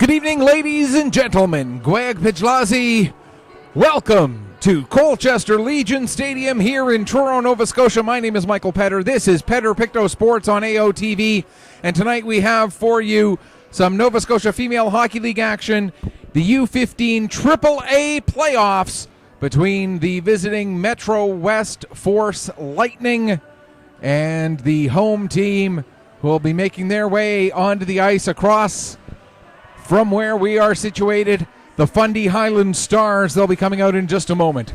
Good evening, ladies and gentlemen. Gwag Pijlazi, welcome to Colchester Legion Stadium here in Truro, Nova Scotia. My name is Michael Petter. This is Petter Pictou Sports on AOTV. And tonight we have for you some Nova Scotia Female Hockey League action, the U15 AAA playoffs between the visiting Metro West Force Lightning and the home team who will be making their way onto the ice across from where we are situated, the Fundy Highland Stars. They'll be coming out in just a moment.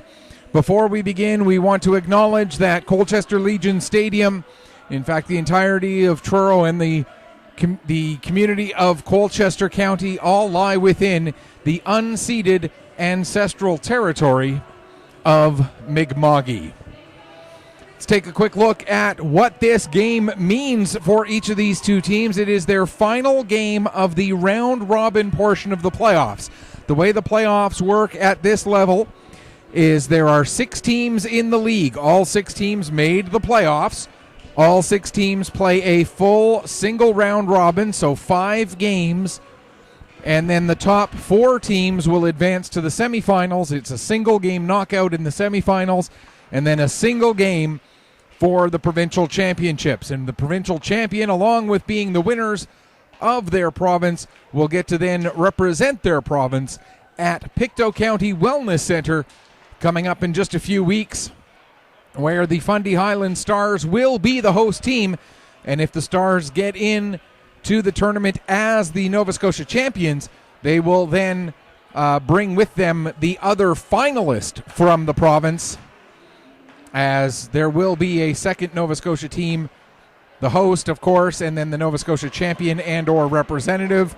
Before we begin, we want to acknowledge that Colchester Legion Stadium, in fact, the entirety of Truro and the community of Colchester County all lie within the unceded ancestral territory of Mi'kmaq. Let's take a quick look at what this game means for each of these two teams. It is their final game of the round-robin portion of the playoffs. The way the playoffs work at this level is there are 6 teams in the league. All 6 teams made the playoffs. All 6 teams play a full single round-robin, so 5 games. And then the top 4 teams will advance to the semifinals. It's a single-game knockout in the semifinals, and then a single game for the provincial championships. And the provincial champion, along with being the winners of their province, will get to then represent their province at Pictou County Wellness Center coming up in just a few weeks, where the Fundy Highland Stars will be the host team. And if the Stars get in to the tournament as the Nova Scotia champions, they will then bring with them the other finalist from the province, as there will be a second Nova Scotia team, the host, of course, and then the Nova Scotia champion and or representative.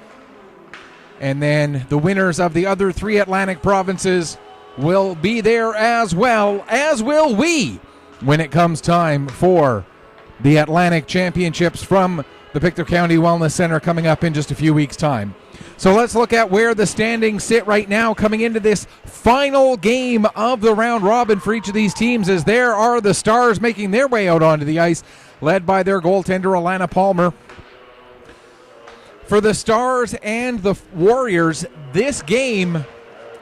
And then the winners of the other 3 Atlantic provinces will be there as well, as will we, when it comes time for the Atlantic Championships from the Pictou County Wellness Center coming up in just a few weeks' time. So let's look at where the standings sit right now coming into this final game of the round robin for each of these teams, as there are the Stars making their way out onto the ice, led by their goaltender, Alana Palmer. For the Stars and the Warriors, this game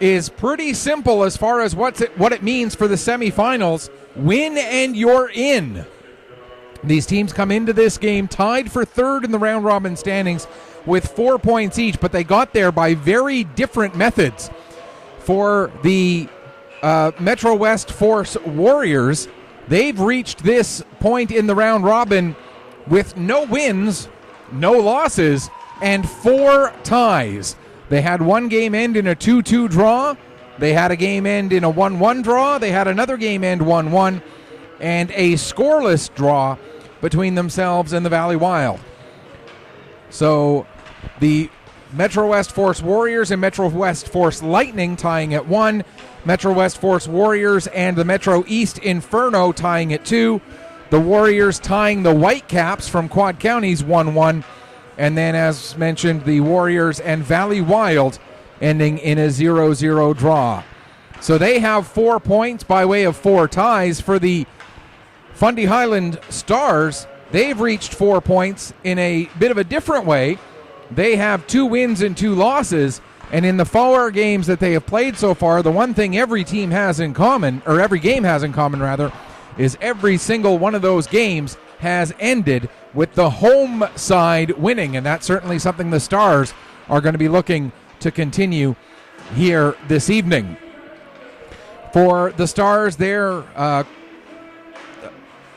is pretty simple as far as what it means for the semifinals. Win and you're in. These teams come into this game tied for 3rd in the round robin standings with 4 points each, but they got there by very different methods. For the Metro West Force Warriors, they've reached this point in the round robin with no wins, no losses, and 4 ties. They had one game end in a 2-2 draw. They had a game end in a 1-1 draw. They had another game end 1-1, and a scoreless draw between themselves and the Valley Wild. So the Metro West Force Warriors and Metro West Force Lightning tying at 1. Metro West Force Warriors and the Metro East Inferno tying at 2. The Warriors tying the Whitecaps from Quad Counties 1-1. And then, as mentioned, the Warriors and Valley Wild ending in a 0-0 draw. So they have 4 points by way of 4 ties. For the Fundy Highland Stars, they've reached 4 points in a bit of a different way. They have 2 wins and 2 losses, and in the 4 games that they have played so far, the one thing every team has in common, or every game has in common rather, is every single one of those games has ended with the home side winning, and that's certainly something the Stars are going to be looking to continue here this evening. For the Stars, their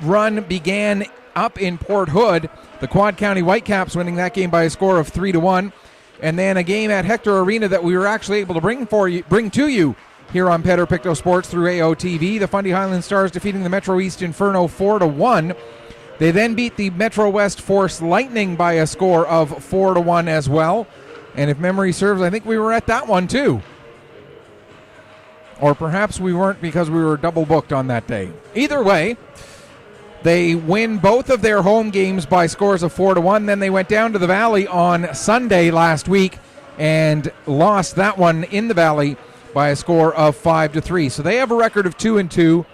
run began up in Port Hood, the Quad County Whitecaps winning that game by a score of 3-1, and then a game at Hector Arena that we were actually able to bring to you here on Petter Pictou Sports through AOTV. The Fundy Highland Stars defeating the Metro East Inferno 4-1. They then beat the Metro West Force Lightning by a score of 4-1 as well. And if memory serves, I think we were at that one too. Or perhaps we weren't because we were double booked on that day. Either way, they win both of their home games by scores of 4-1. Then they went down to the Valley on Sunday last week and lost that one in the Valley by a score of 5-3. So they have a record of 2-2.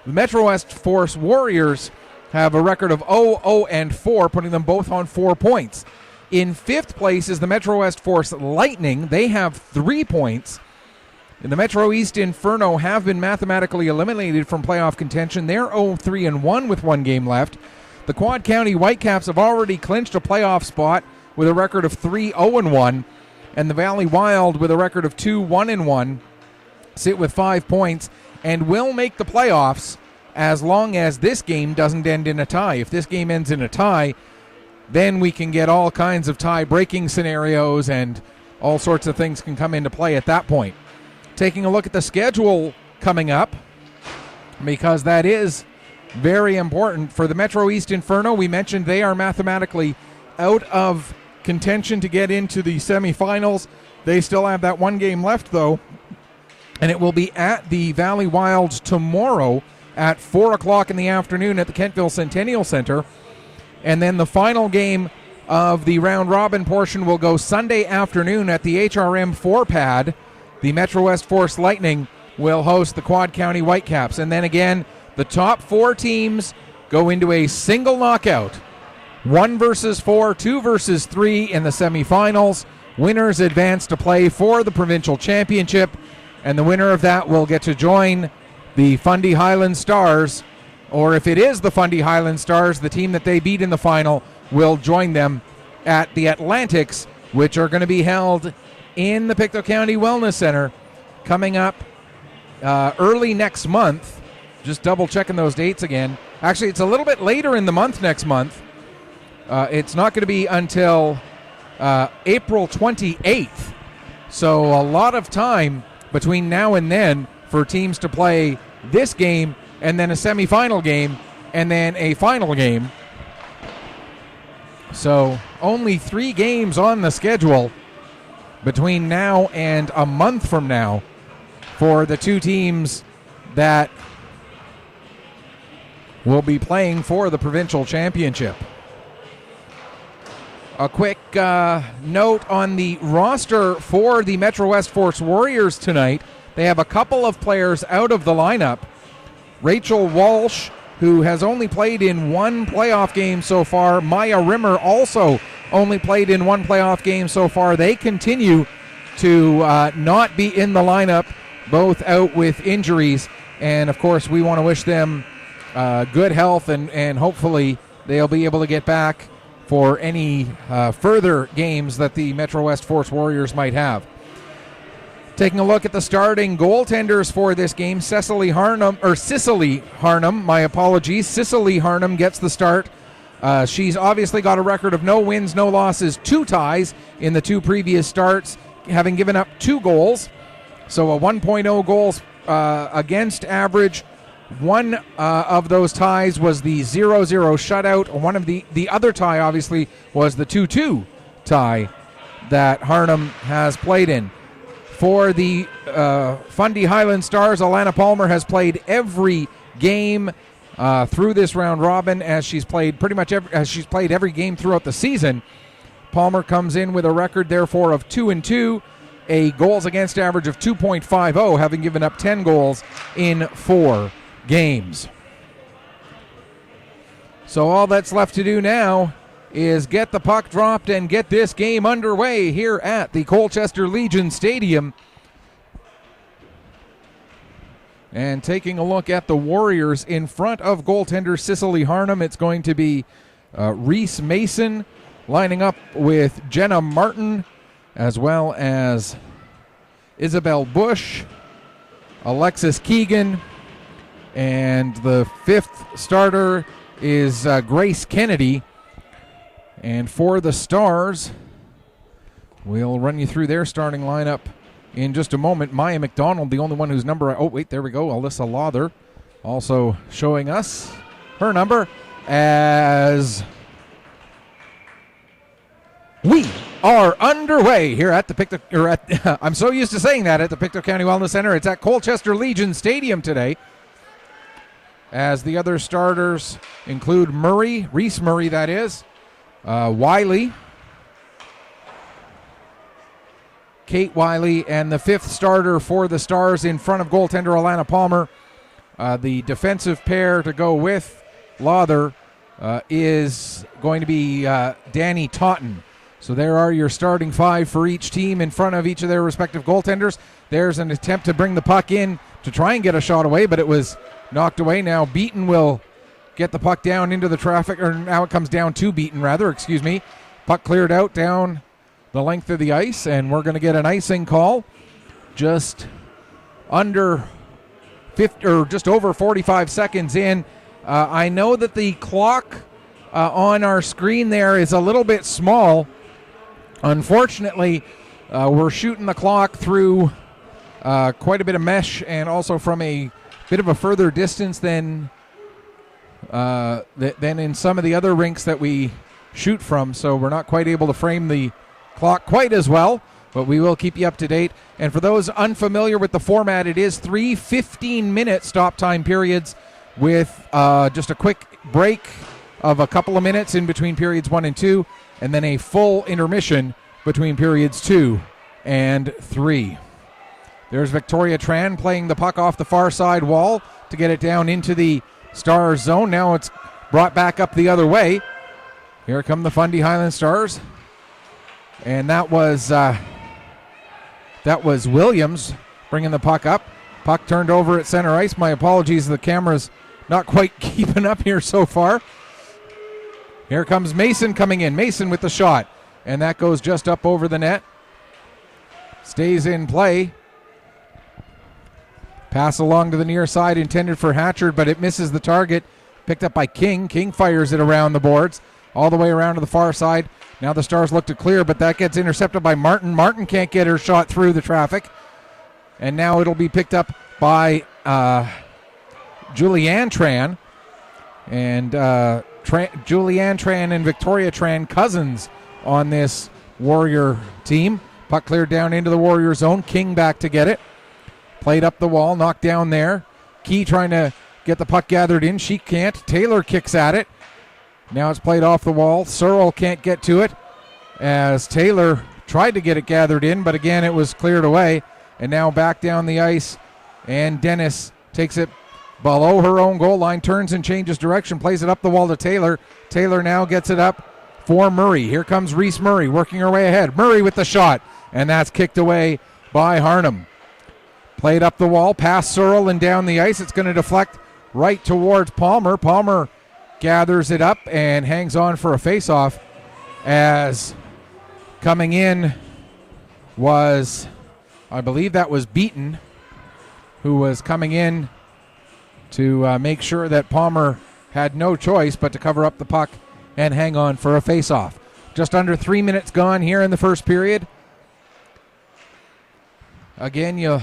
The Metro West Force Warriors have a record of 0-4, putting them both on 4 points In fifth place is the Metro West Force Lightning. They have 3 points. And the Metro East Inferno have been mathematically eliminated from playoff contention. They're 0-3-1 with 1 game left. The Quad County Whitecaps have already clinched a playoff spot with a record of 3-0-1. And the Valley Wild, with a record of 2-1-1, sit with 5 points and will make the playoffs as long as this game doesn't end in a tie. If this game ends in a tie, then we can get all kinds of tie-breaking scenarios and all sorts of things can come into play at that point. Taking a look at the schedule coming up, because that is very important for the Metro East Inferno. We mentioned they are mathematically out of contention to get into the semifinals. They still have that 1 game left, though, and it will be at the Valley Wilds tomorrow at 4 o'clock in the afternoon at the Kentville Centennial Center. And then the final game of the round-robin portion will go Sunday afternoon at the HRM 4-pad. The Metro West Force Lightning will host the Quad County Whitecaps. And then again, the top 4 teams go into a single knockout. 1 versus 4, 2 versus 3 in the semifinals. Winners advance to play for the provincial championship. And the winner of that will get to join the Fundy Highland Stars. Or if it is the Fundy Highland Stars, the team that they beat in the final will join them at the Atlantics, which are going to be held in the Pictou County Wellness Center coming up early next month. Just double checking those dates again. Actually, it's a little bit later in the month next month. It's not going to be until April 28th. So a lot of time between now and then for teams to play this game and then a semifinal game and then a final game. So only 3 games on the schedule between now and a month from now for the 2 teams that will be playing for the provincial championship. A quick note on the roster for the Metro West Force Warriors tonight. They have a couple of players out of the lineup. Rachel Walsh, who has only played in 1 playoff game so far. Maya Rimmer also only played in 1 playoff game so far. They continue to not be in the lineup, both out with injuries. And, of course, we want to wish them good health, and hopefully they'll be able to get back for any further games that the Metro West Force Warriors might have. Taking a look at the starting goaltenders for this game, Cicely Harnum, my apologies. Cicely Harnum gets the start. She's obviously got a record of no wins, no losses, 2 ties in the 2 previous starts, having given up 2 goals. So a 1.0 goals against average. One of those ties was the 0-0 shutout. One of the other tie, obviously, was the 2-2 tie that Harnum has played in. For the Fundy Highland Stars, Alana Palmer has played every game through this round robin, as she's played every game throughout the season. Palmer comes in with a record, therefore, of 2-2, a goals against average of 2.50, having given up 10 goals in 4 games. So all that's left to do now is get the puck dropped and get this game underway here at the Colchester Legion Stadium. And taking a look at the Warriors in front of goaltender Cicely Harnum, it's going to be Reese Mason lining up with Jenna Martin, as well as Isabel Bush, Alexis Keegan, and the 5th starter is Grace Kennedy. And for the Stars, we'll run you through their starting lineup in just a moment. Maya McDonald, the only one whose number... Oh, wait, there we go. Alyssa Lawther also showing us her number as we are underway here at the Pictou... I'm so used to saying that at the Pictou County Wellness Center. It's at Colchester Legion Stadium today, as the other starters include Reese Murray, that is, Wiley, Kate Wiley, and the 5th starter for the Stars in front of goaltender Alana Palmer. The defensive pair to go with Lawther is going to be Danny Totten. So there are your starting 5 for each team in front of each of their respective goaltenders. There's an attempt to bring the puck in to try and get a shot away, but it was knocked away. Now Beaton will get the puck down into the traffic, or now it comes down to Beaton, rather, excuse me. Puck cleared out down the length of the ice, and we're going to get an icing call just under 50, or just over 45 seconds in. I know that the clock on our screen there is a little bit small. Unfortunately, we're shooting the clock through quite a bit of mesh and also from a bit of a further distance than in some of the other rinks that we shoot from, so we're not quite able to frame the clock quite as well, but we will keep you up to date. And for those unfamiliar with the format, it is 3 15-minute stop time periods with just a quick break of a couple of minutes in between periods 1 and 2, and then a full intermission between periods 2 and 3. There's Victoria Tran playing the puck off the far side wall to get it down into the Stars zone. Now it's brought back up the other way. Here come the Fundy Highland Stars. And that was Williams bringing the puck up. Puck turned over at center ice. My apologies, the camera's not quite keeping up here so far. Here comes Mason coming in. Mason with the shot. And that goes just up over the net. Stays in play. Pass along to the near side intended for Hatchard, but it misses the target. Picked up by King. King fires it around the boards, all the way around to the far side. Now the Stars look to clear, but that gets intercepted by Martin. Martin can't get her shot through the traffic. And now it'll be picked up by Julianne Tran. And Julianne Tran and Victoria Tran, cousins on this Warrior team. Puck cleared down into the Warrior zone. King back to get it. Played up the wall, knocked down there. Key trying to get the puck gathered in. She can't. Taylor kicks at it. Now it's played off the wall. Searle can't get to it as Taylor tried to get it gathered in, but again it was cleared away. And now back down the ice, and Dennis takes it below her own goal line, turns and changes direction, plays it up the wall to Taylor. Taylor now gets it up for Murray. Here comes Reese Murray working her way ahead. Murray with the shot, and that's kicked away by Harnham. Played up the wall, past Searle and down the ice. It's going to deflect right towards Palmer. Palmer gathers it up and hangs on for a face-off, as coming in was, I believe that was Beaton, who was coming in to make sure that Palmer had no choice but to cover up the puck and hang on for a face-off. Just under 3 minutes gone here in the first period. Again, you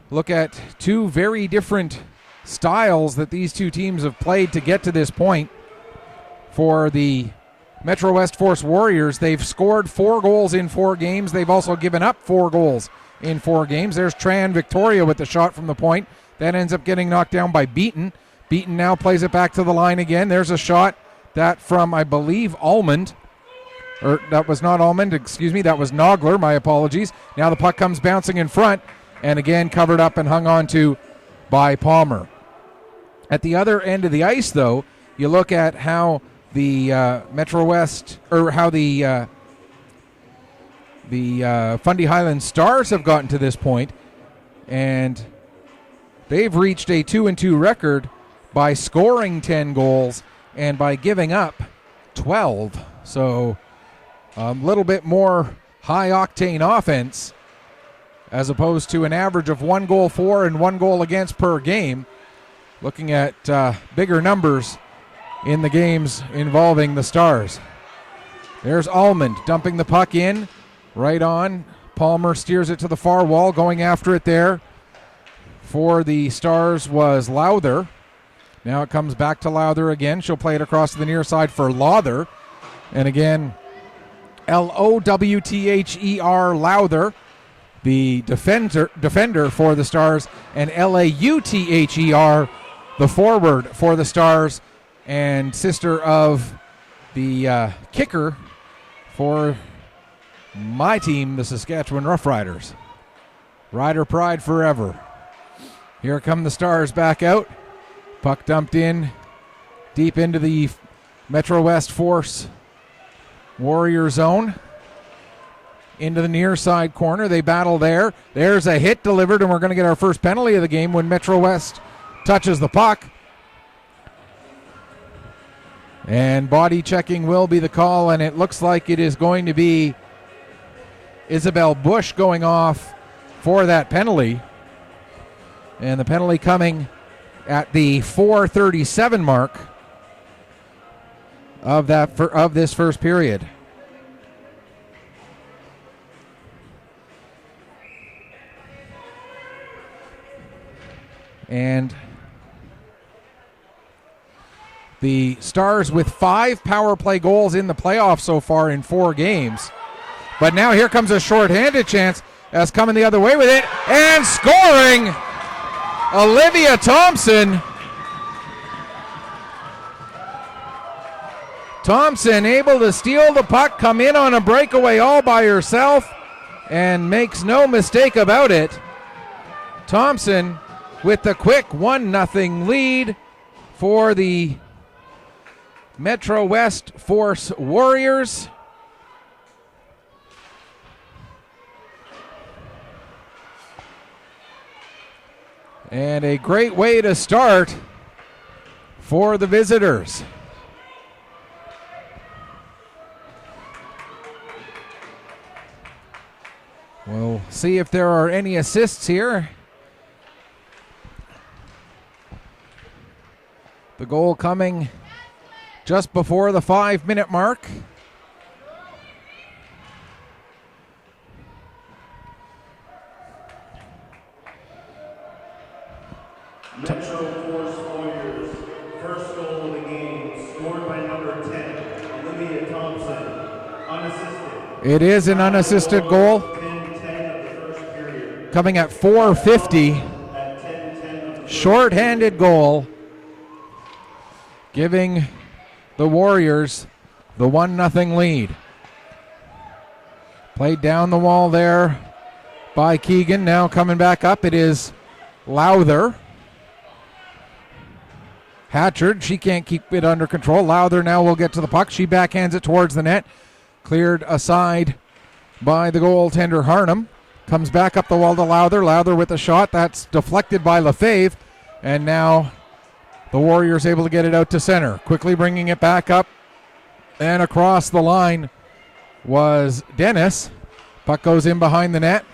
look at two very different styles that these two teams have played to get to this point. For the Metro West Force Warriors, they've scored 4 goals in 4 games. They've also given up 4 goals in 4 games. There's Tran Victoria with the shot from the point. That ends up getting knocked down by Beaton. Beaton now plays it back to the line again. There's a shot that from, I believe, Almond. Or that was not Almond, excuse me, that was Nogler, my apologies. Now the puck comes bouncing in front, and again covered up and hung on to by Palmer. At the other end of the ice, though, you look at how the Metro West, or how the Fundy Highland Stars have gotten to this point, and they've reached a 2-2 record by scoring 10 goals and by giving up 12. So a little bit more high-octane offense as opposed to an average of 1 goal for and 1 goal against per game. Looking at bigger numbers in the games involving the Stars. There's Almond dumping the puck in, right on. Palmer steers it to the far wall, going after it there. For the Stars was Lowther. Now it comes back to Lowther again. She'll play it across to the near side for Lowther. And again, Lowther, Lowther, the defender for the Stars, and Lauther, the forward for the Stars, and sister of the kicker for my team, the Saskatchewan Roughriders. Rider pride forever. Here come the Stars back out. Puck dumped in deep into the Metro West Force Warrior zone. into the near side corner. They battle there. There's a hit delivered, and we're going to get our first penalty of the game when Metro West touches the puck. And body checking will be the call, and it looks like it is going to be Isabel Bush going off for that penalty. And the penalty coming at the 4:37 mark of this first period. And the Stars with 5 power play goals in the playoffs so far in 4 games. But now here comes a shorthanded chance as coming the other way with it and scoring Olivia Thompson. Thompson able to steal the puck, come in on a breakaway all by herself, and makes no mistake about it. Thompson with the quick 1-0 lead for the Metro West Force Warriors. And a great way to start for the visitors. We'll see if there are any assists here. The goal coming just before the 5-minute mark. Metro Force Warriors, first goal of the game, scored by number 10, Olivia Thompson, unassisted. It is an unassisted goal. 10-10 of the first period. Coming at 4:50. At 10-10 of the Short-handed goal, giving the Warriors the 1-0 lead. Played down the wall there by Keegan. Now coming back up, it is Lowther. Hatchard, she can't keep it under control. Lowther now will get to the puck. She backhands it towards the net. Cleared aside by the goaltender Harnham. Comes back up the wall to Lowther. Lowther with a shot. That's deflected by Lefebvre. And now the Warriors able to get it out to center. Quickly bringing it back up and across the line was Dennis. Puck goes in behind the net.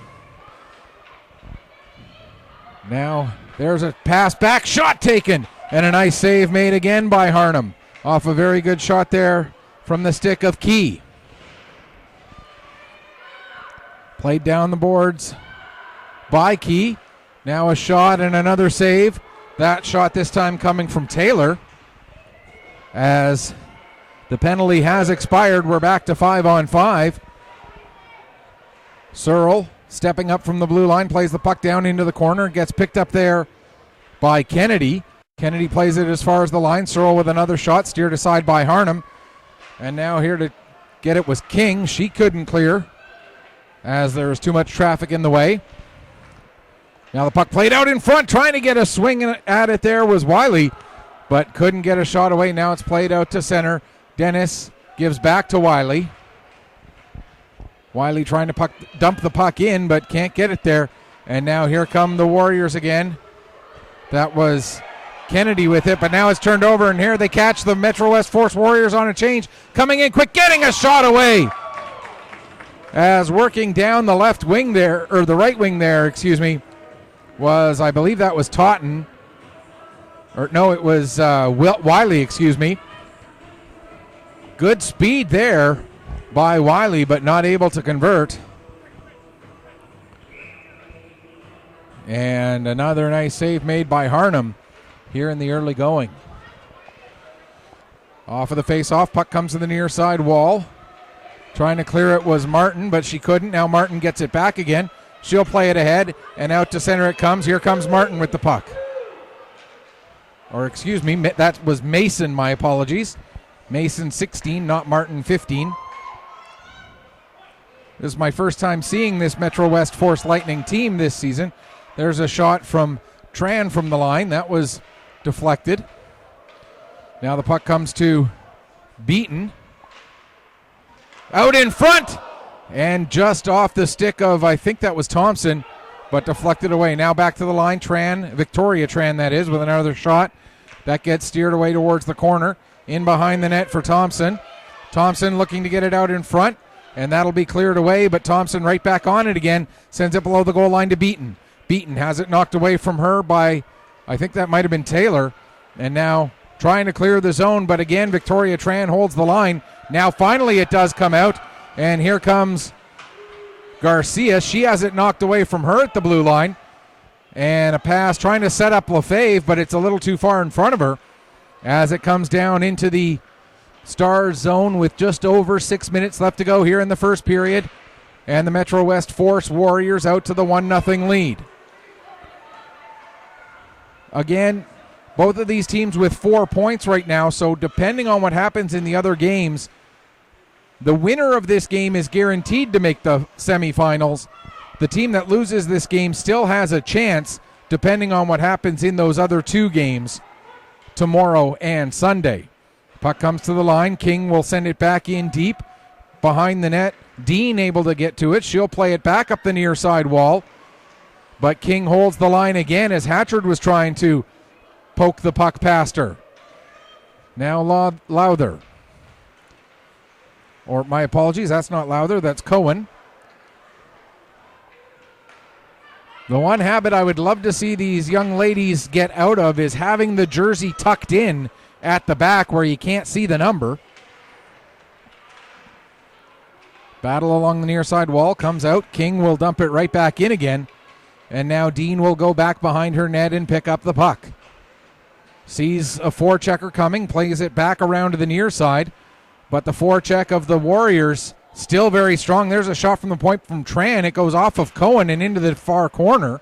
Now there's a pass back. Shot taken. And a nice save made again by Harnham. Off a very good shot there from the stick of Key. Played down the boards by Key. Now a shot and another save. That shot this time coming from Taylor. As the penalty has expired, we're back to 5-on-5. Searle stepping up from the blue line, plays the puck down into the corner, gets picked up there by Kennedy. Kennedy plays it as far as the line. Searle with another shot, steered aside by Harnham. And now here to get it was King. She couldn't clear as there was too much traffic in the way. Now the puck played out in front, trying to get a swing at it there was Wiley, but couldn't get a shot away. Now it's played out to center. Dennis gives back to Wiley. Wiley trying to dump the puck in, but can't get it there. And now here come the Warriors again. That was Kennedy with it, but now it's turned over, and here they catch the Metro West Force Warriors on a change. Coming in quick, getting a shot away. As working down the left wing there, or the right wing there, excuse me, was, I believe that was Totten. Or no, it was Wiley, excuse me. Good speed there by Wiley, but not able to convert. And another nice save made by Harnham here in the early going. Off of the face-off, puck comes to the near side wall. Trying to clear it was Martin, but she couldn't. Now Martin gets it back again. She'll play it ahead, and out to center it comes. Here comes Martin with the puck. Or excuse me, that was Mason, my apologies. Mason 16, not Martin 15. This is my first time seeing this Metro West Force Lightning team this season. There's a shot from Tran from the line. That was deflected. Now the puck comes to Beaton. Out in front. And just off the stick of, I think that was Thompson, but deflected away. Now back to the line, Victoria Tran that is, with another shot. That gets steered away towards the corner. In behind the net for Thompson. Thompson looking to get it out in front, and that'll be cleared away, but Thompson right back on it again, sends it below the goal line to Beaton. Beaton has it knocked away from her by, I think that might have been Taylor, and now trying to clear the zone, but again, Victoria Tran holds the line. Now finally it does come out, and here comes Garcia. She has it knocked away from her at the blue line, and a pass trying to set up Lefebvre, but it's a little too far in front of her as it comes down into the Stars zone with just over 6 minutes left to go here in the first period, and the Metro West Force Warriors out to the 1-0 lead. Again, both of these teams with 4 points right now, so depending on what happens in the other games, the winner of this game is guaranteed to make the semifinals. The team that loses this game still has a chance, depending on what happens in those other 2 games tomorrow and Sunday. Puck comes to the line. King will send it back in deep behind the net. Dean able to get to it. She'll play it back up the near side wall. But King holds the line again as Hatchard was trying to poke the puck past her. Now Lowther. Or my apologies, that's not Lowther, that's Cohen. The one habit I would love to see these young ladies get out of is having the jersey tucked in at the back where you can't see the number. Battle along the near side wall, comes out. King will dump it right back in again. And now Dean will go back behind her net and pick up the puck. Sees a forechecker coming, plays it back around to the near side. But the forecheck of the Warriors still very strong. There's a shot from the point from Tran. It goes off of Cohen and into the far corner.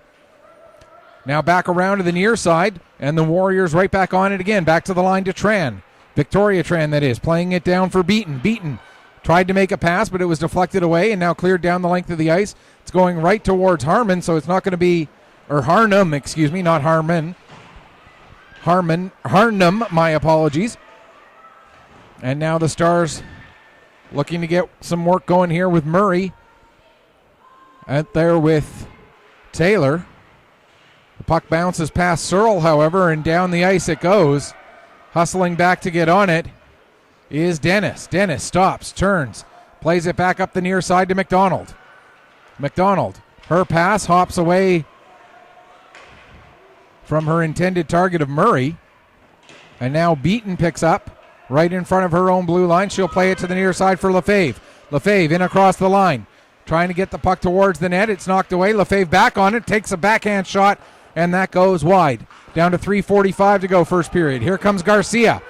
Now back around to the near side, and the Warriors right back on it again. Back to the line to Tran. Victoria Tran, that is, playing it down for Beaton. Beaton tried to make a pass, but it was deflected away and now cleared down the length of the ice. It's going right towards Harmon, so it's not going to be, or Harnum, excuse me, not Harmon. Harnum, my apologies. And now the Stars looking to get some work going here with Murray. Out there with Taylor. The puck bounces past Searle, however, and down the ice it goes. Hustling back to get on it is Dennis. Dennis stops, turns, plays it back up the near side to McDonald. McDonald, her pass hops away from her intended target of Murray. And now Beaton picks up right in front of her own blue line. She'll play it to the near side for Lefebvre. Lefebvre in across the line, trying to get the puck towards the net. It's knocked away. Lefebvre back on it, takes a backhand shot, and that goes wide. Down to 3:45 to go first period. Here comes Garcia.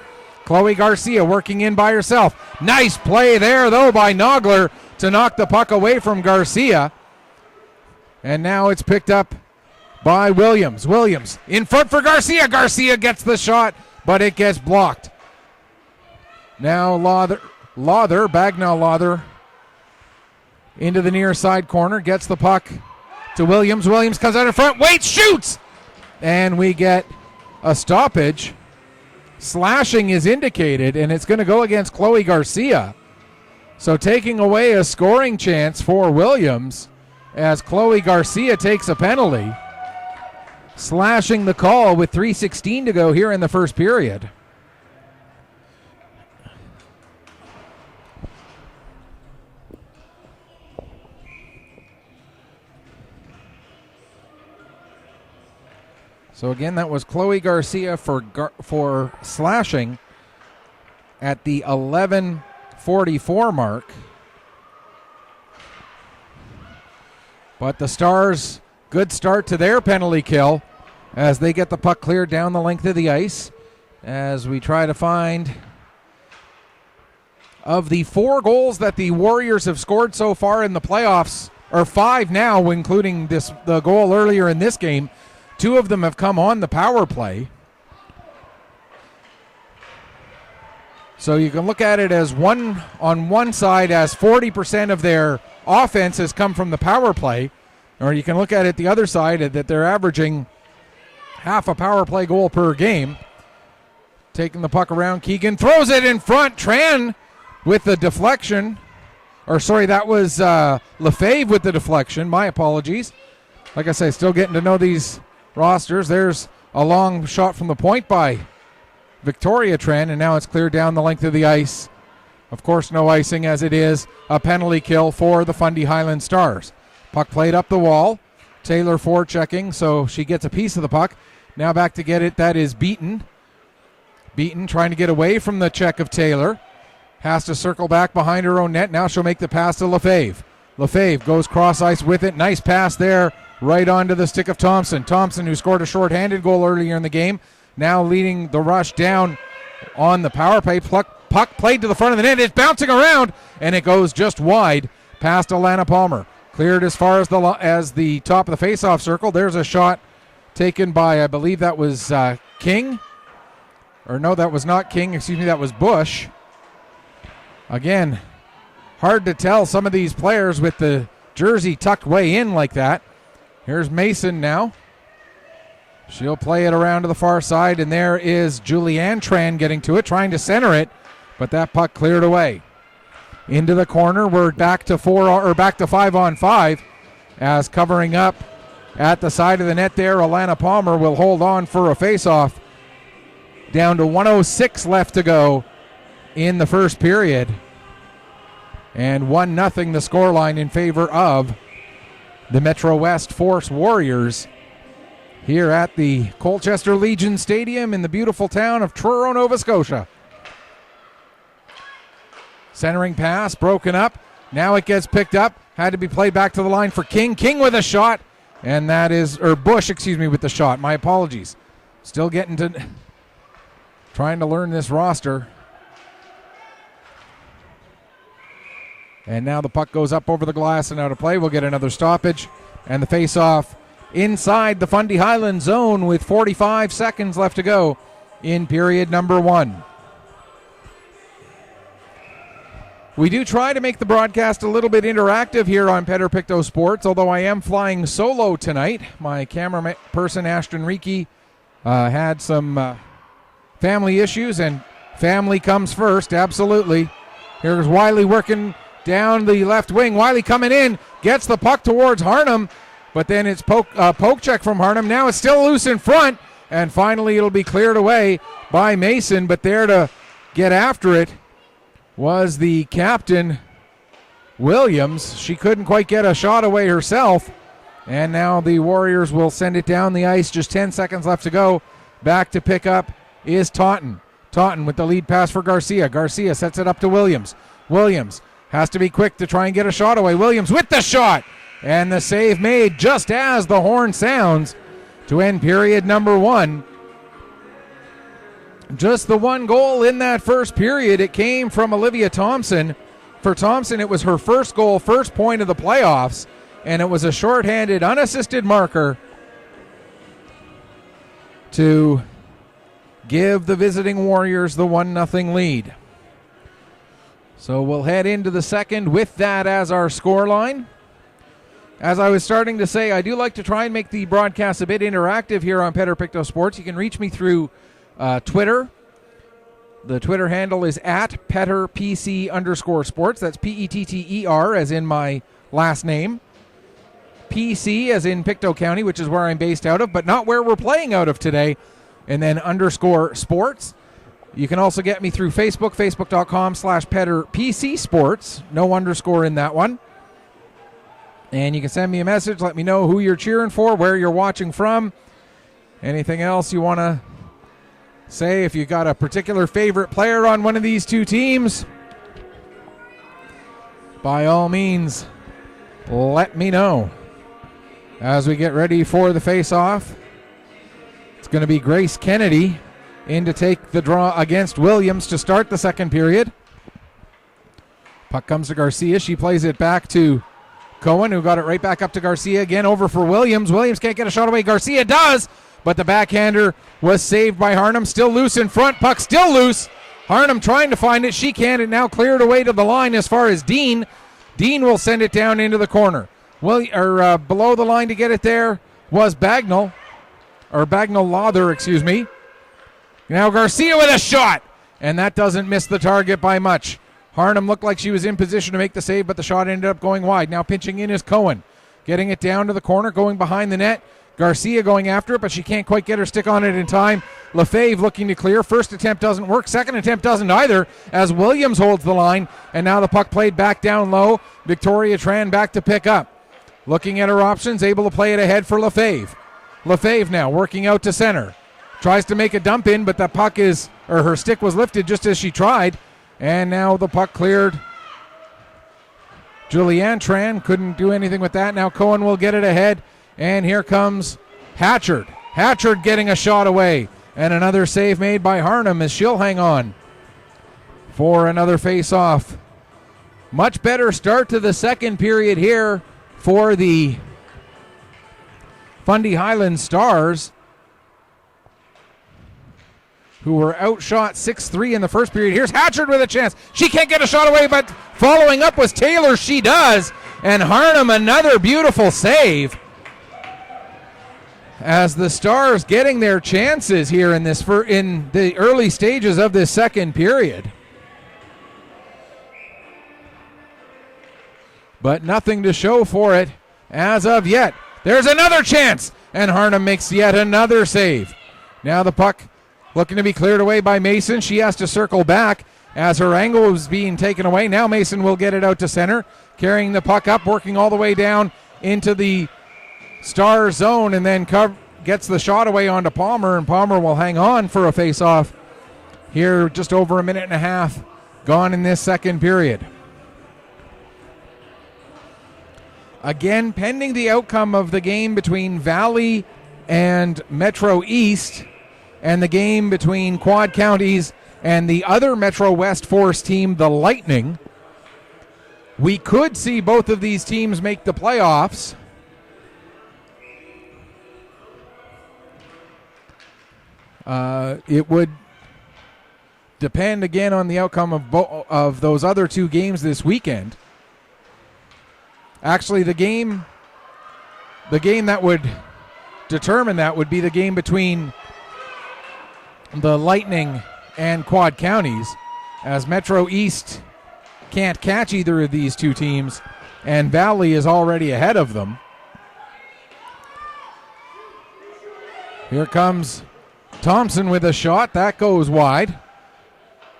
Chloe Garcia working in by herself. Nice play there, though, by Nogler to knock the puck away from Garcia. And now it's picked up by Williams. Williams in front for Garcia. Garcia gets the shot, but it gets blocked. Now Bagnell Lawther into the near side corner, gets the puck to Williams. Williams comes out in front, waits, shoots! And we get a stoppage. Slashing is indicated, and it's going to go against Chloe Garcia. So taking away a scoring chance for Williams as Chloe Garcia takes a penalty. Slashing the call with 3:16 to go here in the first period. So again, that was Chloe Garcia for slashing at the 11:44 mark. But the Stars, good start to their penalty kill as they get the puck cleared down the length of the ice. As we try to find, of the 4 goals that the Warriors have scored so far in the playoffs, or 5 now, including the goal earlier in this game, 2 of them have come on the power play. So you can look at it as on one side as 40% of their offense has come from the power play, or you can look at it the other side that they're averaging half a power play goal per game. Taking the puck around, Keegan throws it in front. Tran with the deflection That was Lefebvre with the deflection. My apologies. Like I say, still getting to know these rosters. There's a long shot from the point by Victoria Tran, and now it's cleared down the length of the ice. Of course, no icing, as it is a penalty kill for the Fundy Highland Stars. Puck played up the wall. Taylor forechecking, so she gets a piece of the puck. Now back to get it. That is Beaton. Beaton trying to get away from the check of Taylor. Has to circle back behind her own net. Now she'll make the pass to Lefebvre. Lefebvre goes cross ice with it. Nice pass there, right onto the stick of Thompson. Thompson, who scored a shorthanded goal earlier in the game, now leading the rush down on the power play. Puck played to the front of the net. It's bouncing around, and it goes just wide past Alana Palmer. Cleared as far as the top of the faceoff circle. There's a shot taken by, I believe that was King. Or no, that was not King. Excuse me, that was Bush. Again, hard to tell some of these players with the jersey tucked way in like that. Here's Mason now. She'll play it around to the far side, and there is Julianne Tran getting to it, trying to center it, but that puck cleared away. Into the corner, we're back to 5-on-5, as covering up at the side of the net there, Alana Palmer will hold on for a faceoff. Down to 1:06 left to go in the first period. And 1-0 the scoreline in favor of the Metro West Force Warriors here at the Colchester Legion Stadium in the beautiful town of Truro, Nova Scotia. Centering pass, broken up. Now it gets picked up. Had to be played back to the line for King. King with a shot. And that is, or Bush, excuse me, with the shot. My apologies. Still getting to, trying to learn this roster. And now the puck goes up over the glass and out of play. We'll get another stoppage. And the face-off inside the Fundy Highland zone with 45 seconds left to go in period number 1. We do try to make the broadcast a little bit interactive here on Pictou Sports, although I am flying solo tonight. My camera person, Ashton Reiki, had some family issues, and family comes first, absolutely. Here's Wiley working down the left wing. Wiley coming in, gets the puck towards Harnham, but then it's poke check from Harnham. Now it's still loose in front, and finally it'll be cleared away by Mason, but there to get after it was the captain, Williams. She couldn't quite get a shot away herself, and now the Warriors will send it down the ice. Just 10 seconds left to go. Back to pick up is Taunton. Taunton with the lead pass for Garcia. Garcia sets it up to Williams. Williams has to be quick to try and get a shot away. Williams with the shot, and the save made just as the horn sounds to end period number 1. Just the one goal in that first period. It came from Olivia Thompson. For Thompson, it was her first goal, first point of the playoffs, and it was a shorthanded, unassisted marker to give the visiting Warriors the 1-0 lead. So we'll head into the second with that as our scoreline. As I was starting to say, I do like to try and make the broadcast a bit interactive here on Pictou Sports. You can reach me through Twitter. The Twitter handle is at PetterPC_sports. That's Petter, as in my last name. PC as in Pictou County, which is where I'm based out of, but not where we're playing out of today. And then _sports. You can also get me through Facebook, facebook.com/PetterPCsports. No underscore in that one. And you can send me a message. Let me know who you're cheering for, where you're watching from. Anything else you want to say, if you got a particular favorite player on one of these two teams, by all means, let me know. As we get ready for the face-off, it's going to be Grace Kennedy in to take the draw against Williams to start the second period. Puck comes to Garcia. She plays it back to Cohen, who got it right back up to Garcia again. Over for Williams. Williams can't get a shot away. Garcia does, but the backhander was saved by Harnham. Still loose in front. Puck still loose. Harnham trying to find it. She can't. It now cleared away to the line as far as Dean. Dean will send it down into the corner. Below the line to get it there was Bagnall Lawther, excuse me. Now Garcia with a shot, and that doesn't miss the target by much. Harnum looked like she was in position to make the save, but the shot ended up going wide. Now pinching in is Cohen. Getting it down to the corner, going behind the net. Garcia going after it, but she can't quite get her stick on it in time. Lefebvre looking to clear. First attempt doesn't work. Second attempt doesn't either, as Williams holds the line. And now the puck played back down low. Victoria Tran back to pick up. Looking at her options, able to play it ahead for Lefebvre. Lefebvre now working out to center. Tries to make a dump in, but the puck her stick was lifted just as she tried. And now the puck cleared. Julianne Tran couldn't do anything with that. Now Cohen will get it ahead. And here comes Hatchard. Hatchard getting a shot away. And another save made by Harnum as she'll hang on for another face-off. Much better start to the second period here for the Fundy Highlands Stars, who were outshot 6-3 in the first period. Here's Hatchard with a chance. She can't get a shot away, but following up was Taylor. She does. And Harnum another beautiful save, as the Stars getting their chances here in the early stages of this second period. But nothing to show for it as of yet. There's another chance, and Harnum makes yet another save. Now the puck looking to be cleared away by Mason. She has to circle back as her angle is being taken away. Now Mason will get it out to center, carrying the puck up, working all the way down into the Star zone, and then gets the shot away onto Palmer, and Palmer will hang on for a face-off here. Just over a minute and a half gone in this second period. Again, pending the outcome of the game between Valley and Metro East, and the game between Quad Counties and the other Metro West Force team, the Lightning, we could see both of these teams make the playoffs. It would depend again on the outcome of those other two games this weekend. Actually, the game that would determine that would be the game between the Lightning and Quad Counties, as Metro East can't catch either of these two teams, and Valley is already ahead of them. Here comes Thompson with a shot. That goes wide.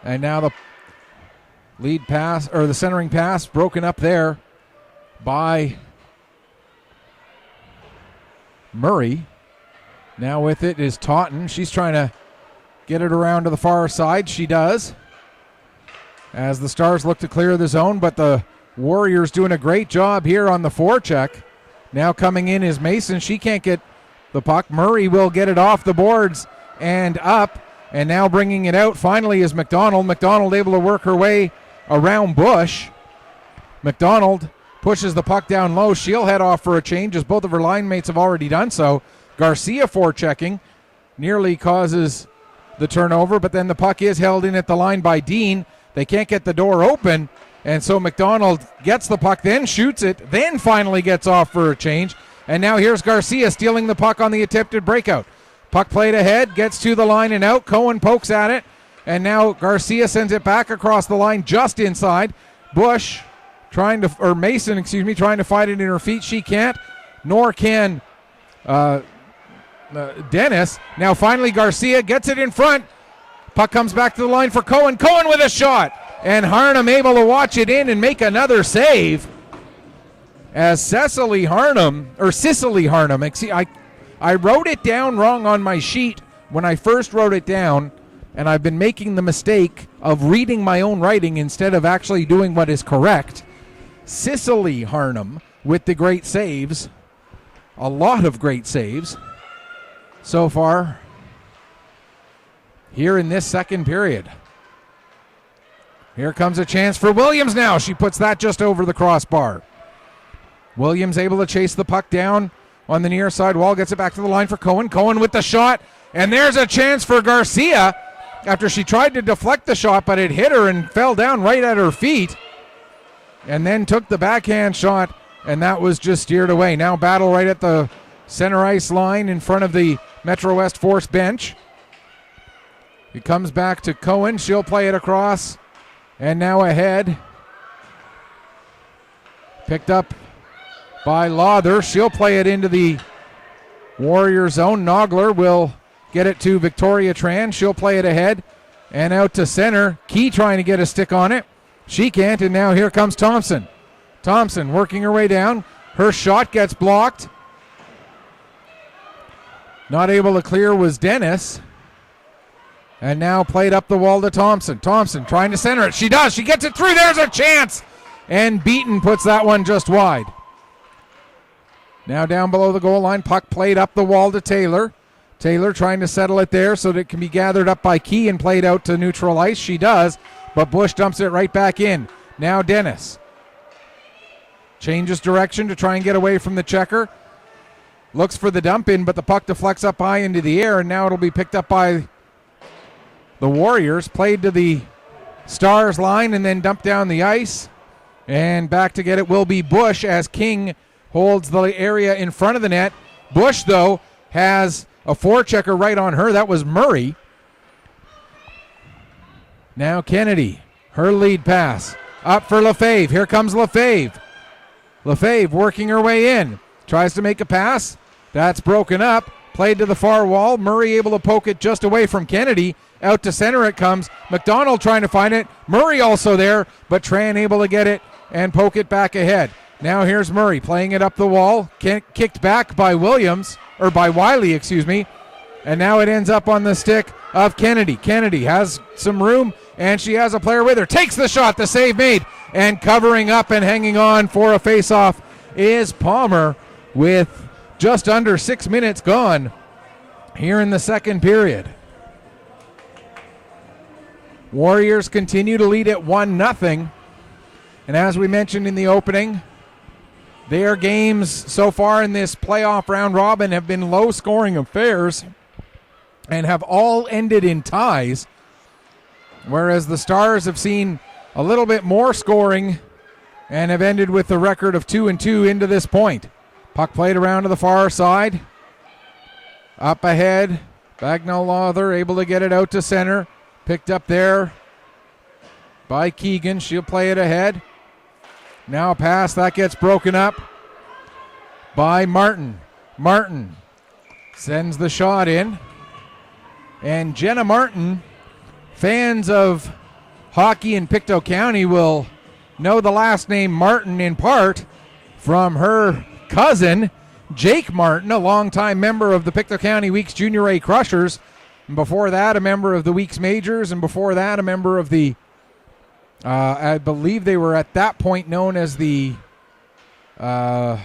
And now the lead pass, or the centering pass, broken up there by Murray. Now with it is Taunton. She's trying to get it around to the far side. She does, as the Stars look to clear the zone, but the Warriors doing a great job here on the forecheck. Now coming in is Mason. She can't get the puck. Murray will get it off the boards and up, and now bringing it out finally is McDonald. McDonald able to work her way around Bush. McDonald pushes the puck down low. She'll head off for a change, as both of her line mates have already done so. Garcia forechecking nearly causes the turnover, but then the puck is held in at the line by Dean. They can't get the door open, and so McDonald gets the puck, then shoots it, then finally gets off for a change. And now here's Garcia stealing the puck on the attempted breakout. Puck played ahead, gets to the line and out. Cohen pokes at it, and now Garcia sends it back across the line just inside. Mason, trying to fight it in her feet. She can't, nor can Dennis. Now finally Garcia gets it in front. Puck comes back to the line for Cohen. Cohen with a shot, and Harnum able to watch it in and make another save. As Cicely Harnum, I wrote it down wrong on my sheet when I first wrote it down, and I've been making the mistake of reading my own writing instead of actually doing what is correct. Cicely Harnum with the great saves. A lot of great saves so far here in this second period. Here comes a chance for Williams now. She puts that just over the crossbar. Williams able to chase the puck down on the near side wall, gets it back to the line for Cohen. Cohen with the shot, and there's a chance for Garcia after she tried to deflect the shot, but it hit her and fell down right at her feet, and then took the backhand shot, and that was just steered away. Now battle right at the center ice line in front of the Metro West Force bench. It comes back to Cohen. She'll play it across, And now ahead. Picked up by Lawther. She'll play it into the Warrior zone. Nogler will get it to Victoria Tran. She'll play it ahead and out to center. Key trying to get a stick on it. She can't, and now here comes Thompson. Thompson working her way down. Her shot gets blocked. Not able to clear was Dennis. And now played up the wall to Thompson. Thompson trying to center it. She does. She gets it through. There's a chance. And Beaton puts that one just wide. Now down below the goal line. Puck played up the wall to Taylor. Taylor trying to settle it there so that it can be gathered up by Key and played out to neutral ice. She does, but Bush dumps it right back in. Now Dennis changes direction to try and get away from the checker. Looks for the dump in, but the puck deflects up high into the air, and now it'll be picked up by the Warriors. Played to the Stars line and then dumped down the ice. And back to get it will be Bush as King holds the area in front of the net. Bush, though, has a forechecker right on her. That was Murray. Now Kennedy, her lead pass. Up for Lefebvre. Here comes Lefebvre. Lefebvre working her way in. Tries to make a pass. That's broken up. Played to the far wall. Murray able to poke it just away from Kennedy. Out to center it comes. McDonald trying to find it. Murray also there, but Tran able to get it and poke it back ahead. Now here's Murray playing it up the wall. Kicked back by Williams, or by Wiley, excuse me. And now it ends up on the stick of Kennedy. Kennedy has some room, and she has a player with her. Takes the shot, the save made. And covering up and hanging on for a face-off is Palmer with just under 6 minutes gone here in the second period. Warriors continue to lead at 1-0. And as we mentioned in the opening, their games so far in this playoff round robin have been low-scoring affairs and have all ended in ties, whereas the Stars have seen a little bit more scoring and have ended with the record of 2-2 into this point. Puck played around to the far side. Up ahead, Bagnall Lawther able to get it out to center. Picked up there by Keegan. She'll play it ahead. Now a pass that gets broken up by Martin. Martin sends the shot in. And Jenna Martin, fans of hockey in Pictou County will know the last name Martin in part from her cousin, Jake Martin, a longtime member of the Pictou County Weeks Junior A Crushers. And before that, a member of the Weeks Majors. And before that, a member of the, I believe they were at that point known as the, were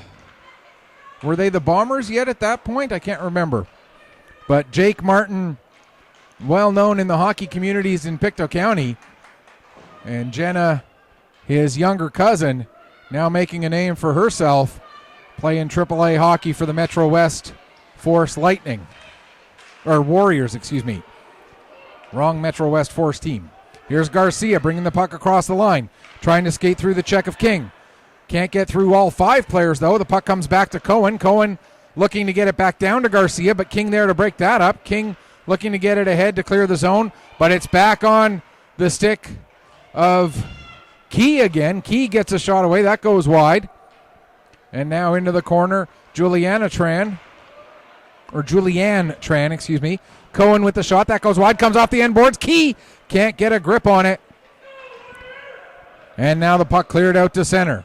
they the Bombers yet at that point? I can't remember. But Jake Martin, well known in the hockey communities in Pictou County. And Jenna, his younger cousin, now making a name for herself, playing AAA hockey for the Metro West Force Lightning. Or Warriors, excuse me. Wrong Metro West Force team. Here's Garcia bringing the puck across the line, trying to skate through the check of King. Can't get through all five players, though. The puck comes back to Cohen. Cohen looking to get it back down to Garcia, but King there to break that up. King looking to get it ahead to clear the zone, but it's back on the stick of Key again. Key gets a shot away. That goes wide. And now into the corner, Julianne Tran, excuse me. Cohen with the shot. That goes wide. Comes off the end boards. Key can't get a grip on it. And now the puck cleared out to center.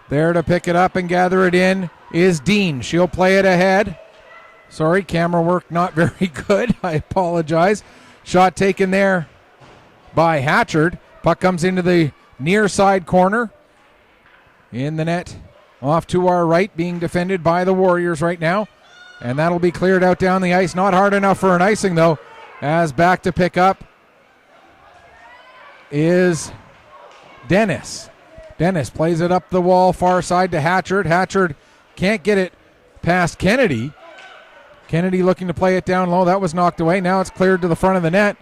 There to pick it up and gather it in is Dean. She'll play it ahead. Sorry, camera work not very good. I apologize. Shot taken there by Hatchard. Puck comes into the near side corner. In the net. Off to our right, being defended by the Warriors right now. And that'll be cleared out down the ice. Not hard enough for an icing, though, as back to pick up is Dennis. Dennis plays it up the wall, far side to Hatchard. Hatchard can't get it past Kennedy. Kennedy looking to play it down low. That was knocked away. Now it's cleared to the front of the net.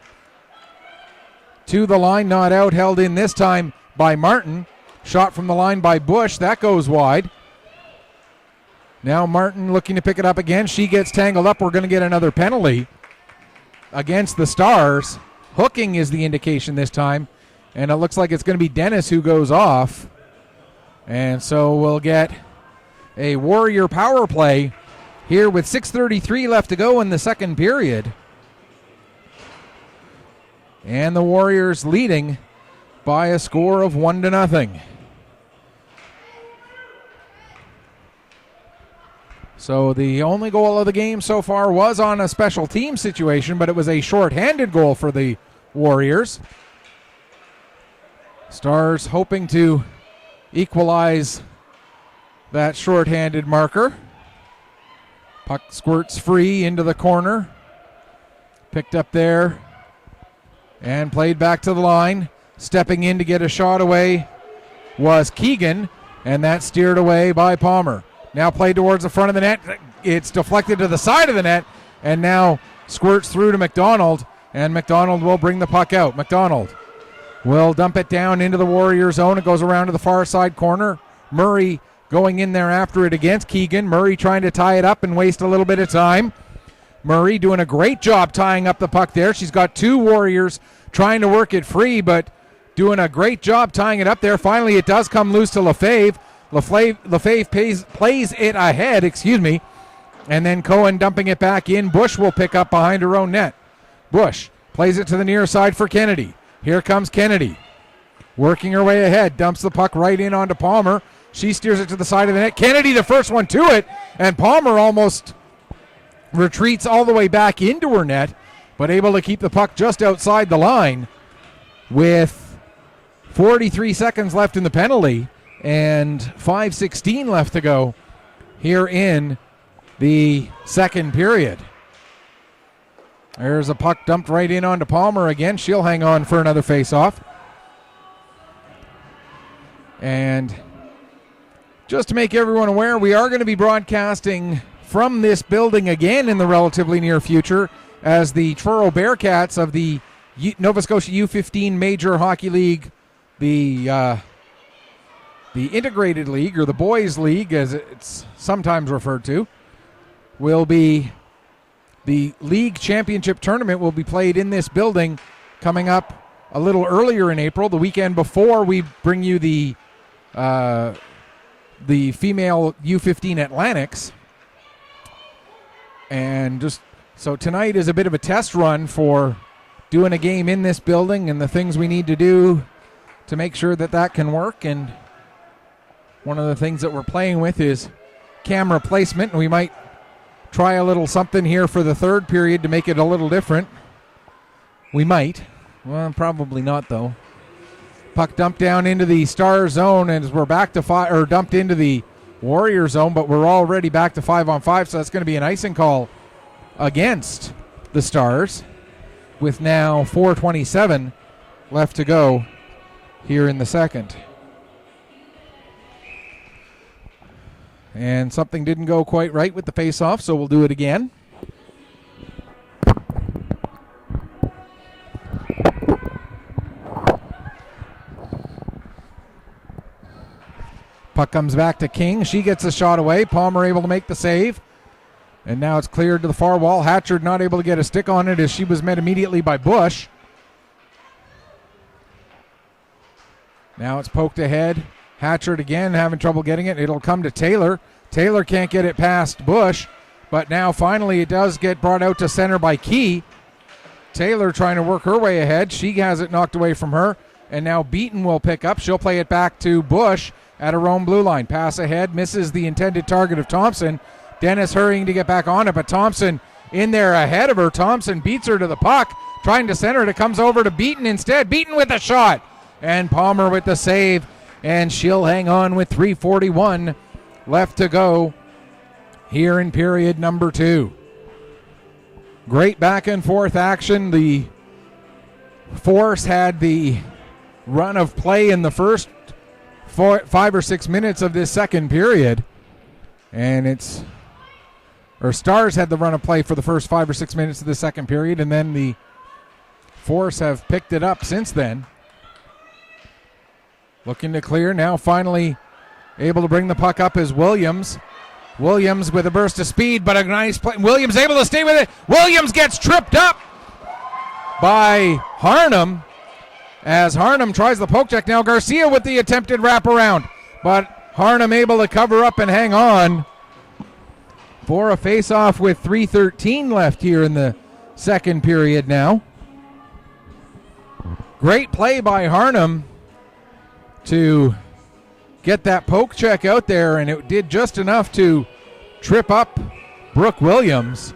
To the line, not out, held in this time by Martin. Shot from the line by Bush. That goes wide. Now Martin looking to pick it up again. She gets tangled up. We're going to get another penalty against the Stars. Hooking is the indication this time. And it looks like it's going to be Dennis who goes off. And so we'll get a Warrior power play here with 6:33 left to go in the second period. And the Warriors leading by a score of 1-0. So the only goal of the game so far was on a special team situation, but it was a shorthanded goal for the Warriors. Stars hoping to equalize that shorthanded marker. Puck squirts free into the corner. Picked up there and played back to the line. Stepping in to get a shot away was Keegan, and that steered away by Palmer. Now played towards the front of the net. It's deflected to the side of the net, and now squirts through to McDonald, and McDonald will bring the puck out. McDonald will dump it down into the Warrior zone. It goes around to the far side corner. Murray going in there after it against Keegan. Murray trying to tie it up and waste a little bit of time. Murray doing a great job tying up the puck there. She's got two Warriors trying to work it free, but doing a great job tying it up there. Finally, it does come loose to Lefebvre. Lefebvre plays it ahead, and then Cohen dumping it back in. Bush will pick up behind her own net. Bush plays it to the near side for Kennedy. Here comes Kennedy. Working her way ahead, dumps the puck right in onto Palmer. She steers it to the side of the net. Kennedy the first one to it, and Palmer almost retreats all the way back into her net, but able to keep the puck just outside the line with 43 seconds left in the penalty and 5:16 left to go here in the second period. There's a puck dumped right in onto Palmer again. She'll hang on for another face-off. And just to make everyone aware, we are going to be broadcasting from this building again in the relatively near future as the Truro Bearcats of the Nova Scotia U15 Major Hockey League, the Integrated League, or the Boys League as it's sometimes referred to, will be the league championship tournament will be played in this building coming up a little earlier in April, the weekend before we bring you the female U15 Atlantics. And just so tonight is a bit of a test run for doing a game in this building and the things we need to do to make sure that that can work. And one of the things that we're playing with is camera placement, and we might try a little something here for the third period to make it a little different. We might. Well, probably not, though. Puck dumped down into the Star zone, and as we're back to five, or dumped into the Warrior zone, but we're already back to 5-on-5, so that's going to be an icing call against the Stars with now 4:27 left to go here in the second. And something didn't go quite right with the face-off, so we'll do it again. Puck comes back to King. She gets a shot away. Palmer able to make the save. And now it's cleared to the far wall. Hatchard not able to get a stick on it as she was met immediately by Bush. Now it's poked ahead. Hatchard again having trouble getting it. It'll come to Taylor. Taylor can't get it past Bush, but now finally it does get brought out to center by Key. Taylor trying to work her way ahead. She has it knocked away from her, and now Beaton will pick up. She'll play it back to Bush at her own blue line. Pass ahead, misses the intended target of Thompson. Dennis hurrying to get back on it, but Thompson in there ahead of her. Thompson beats her to the puck, trying to center it. It comes over to Beaton instead. Beaton with a shot, and Palmer with the save. And she'll hang on with 3:41 left to go here in period number 2. Great back and forth action. The Force had the run of play in the first 5 or 6 minutes of this second period. And Stars had the run of play for the first 5 or 6 minutes of the second period. And then the Force have picked it up since then. Looking to clear, now finally able to bring the puck up is Williams. Williams with a burst of speed, but a nice play. Williams able to stay with it. Williams gets tripped up by Harnham, as Harnham tries the poke check. Now Garcia with the attempted wraparound, but Harnham able to cover up and hang on for a face-off with 3:13 left here in the second period now. Great play by Harnham to get that poke check out there, and it did just enough to trip up Brooke Williams.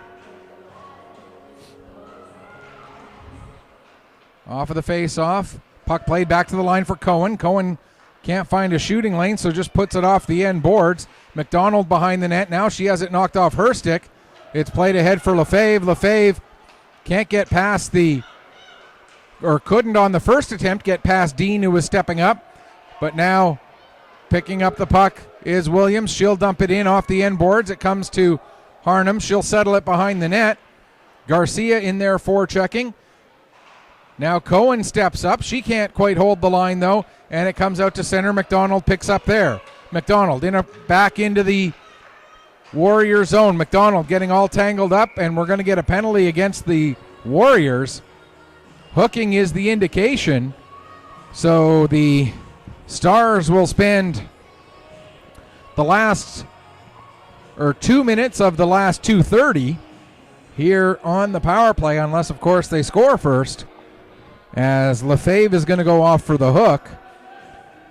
Off of the face-off. Puck played back to the line for Cohen. Cohen can't find a shooting lane, so just puts it off the end boards. McDonald behind the net. Now she has it knocked off her stick. It's played ahead for Lefebvre. Lefebvre can't get past or couldn't on the first attempt get past Dean, who was stepping up. But now picking up the puck is Williams. She'll dump it in off the end boards. It comes to Harnham. She'll settle it behind the net. Garcia in there forechecking. Now Cohen steps up. She can't quite hold the line, though, and it comes out to center. McDonald picks up there. McDonald back into the Warrior zone. McDonald getting all tangled up, and we're going to get a penalty against the Warriors. Hooking is the indication. So the Stars will spend the last 2 minutes of the last 2:30 here on the power play, unless, of course, they score first, as Lefebvre is going to go off for the hook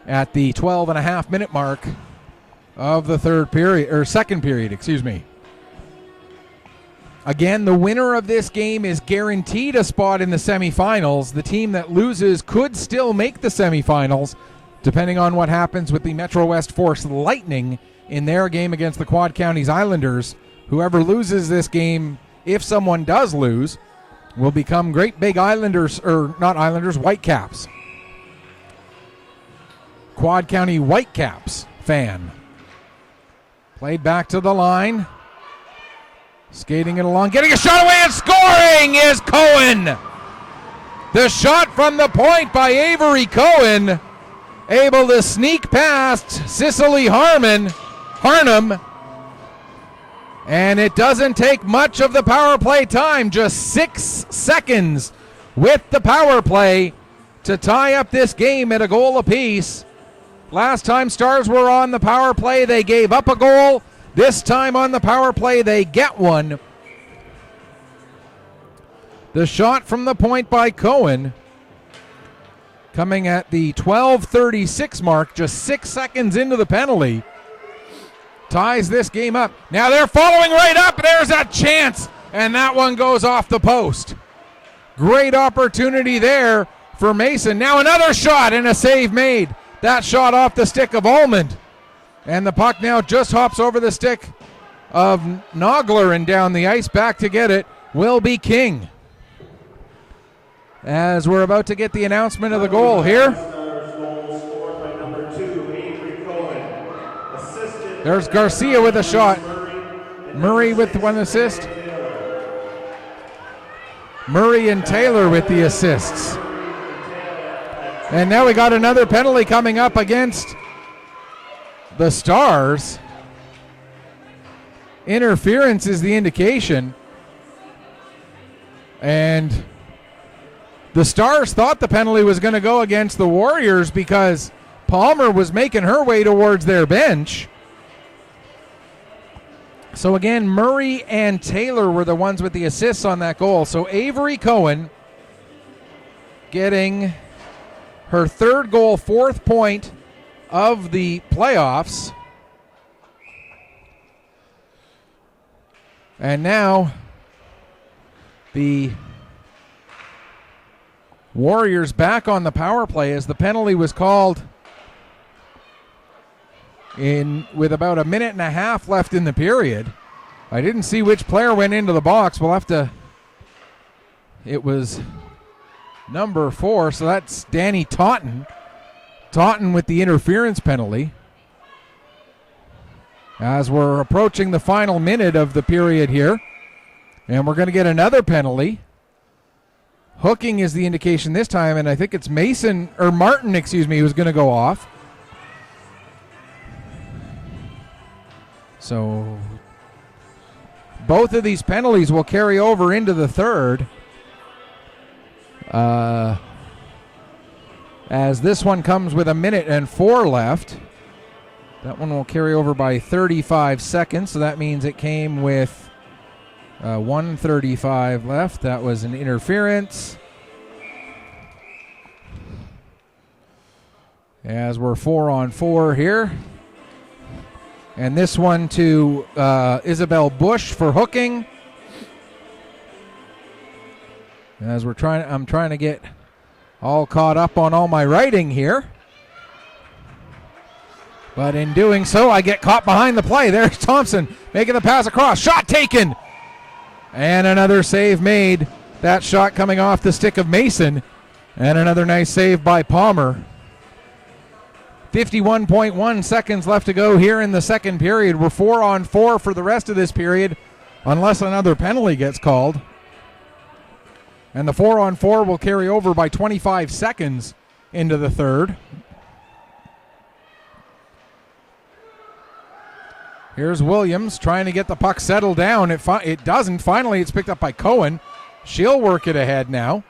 at the 12.5-minute mark of the second period. Again, the winner of this game is guaranteed a spot in the semifinals. The team that loses could still make the semifinals, depending on what happens with the Metro West Force Lightning in their game against the Quad Counties Islanders. Whoever loses this game, if someone does lose, will become great big Whitecaps. Quad County Whitecaps fan. Played back to the line. Skating it along, getting a shot away and scoring is Cohen. The shot from the point by Avery Cohen, able to sneak past Cicely Harnham. And it doesn't take much of the power play time, just 6 seconds with the power play to tie up this game at a goal apiece. Last time Stars were on the power play, they gave up a goal. This time on the power play, they get one. The shot from the point by Cohen, coming at the 12:36 mark, just 6 seconds into the penalty, ties this game up. Now they're following right up. There's a chance, and that one goes off the post. Great opportunity there for Mason. Now another shot and a save made. That shot off the stick of Almond. And the puck now just hops over the stick of Nogler and down the ice. Back to get it will be King. As we're about to get the announcement of the goal here. There's Garcia with a shot. Murray with one assist. Murray and Taylor with the assists. And now we got another penalty coming up against the Stars. Interference is the indication. And the Stars thought the penalty was going to go against the Warriors because Palmer was making her way towards their bench. So again, Murray and Taylor were the ones with the assists on that goal. So Avery Cohen getting her third goal, 4th point of the playoffs. And now the Warriors back on the power play as the penalty was called with about a minute and a half left in the period. I didn't see which player went into the box. We'll have to... It was number 4, so that's Danny Totten. Totten with the interference penalty. As we're approaching the final minute of the period here. And we're going to get another penalty. Hooking is the indication this time, and I think it's Martin, who's going to go off. So both of these penalties will carry over into the third. as this one comes with 1:04 left. That one will carry over by 35 seconds, so that means it came with 1:35 left. That was an interference. As we're 4-on-4 here. And this one to Isabel Bush for hooking. As I'm trying to get all caught up on all my writing here. But in doing so, I get caught behind the play. There's Thompson making the pass across. Shot taken. And another save made. That shot coming off the stick of Mason. And another nice save by Palmer. 51.1 seconds left to go here in the second period. We're 4-on-4 for the rest of this period, unless another penalty gets called. And the 4-on-4 will carry over by 25 seconds into the third. Here's Williams trying to get the puck settled down. It doesn't. Finally, it's picked up by Cohen. She'll work it ahead now.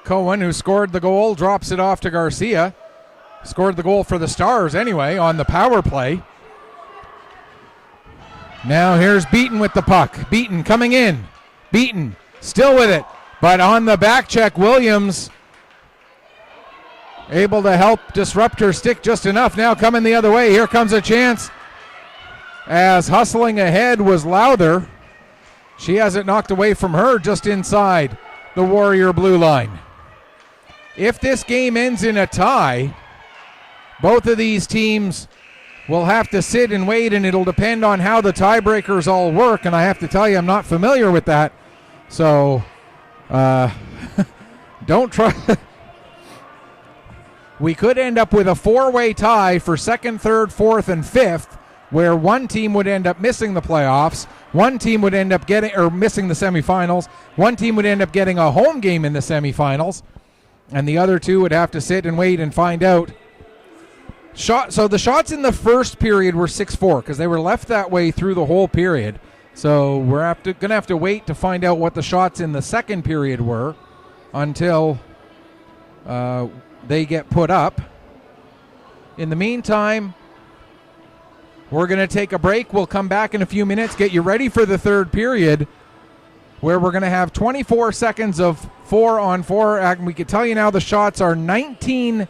Cohen, who scored the goal, drops it off to Garcia. Scored the goal for the Stars anyway on the power play. Now here's Beaton with the puck. Beaton coming in. Beaton still with it. But on the back check, Williams able to help disrupt her stick just enough. Now coming the other way. Here comes a chance. As hustling ahead was Lowther. She has it knocked away from her just inside the Warrior blue line. If this game ends in a tie, both of these teams will have to sit and wait, and it'll depend on how the tiebreakers all work. And I have to tell you, I'm not familiar with that. So don't try. We could end up with a four-way tie for second, third, fourth, and fifth, where one team would end up missing the playoffs, one team would end up missing the semifinals, one team would end up getting a home game in the semifinals, and the other two would have to sit and wait and find out. So the shots in the first period were 6-4 because they were left that way through the whole period. So we're going to have to wait to find out what the shots in the second period were until they get put up. In the meantime, we're going to take a break. We'll come back in a few minutes, get you ready for the third period, where we're going to have 24 seconds of 4-on-4. And we can tell you now the shots are 19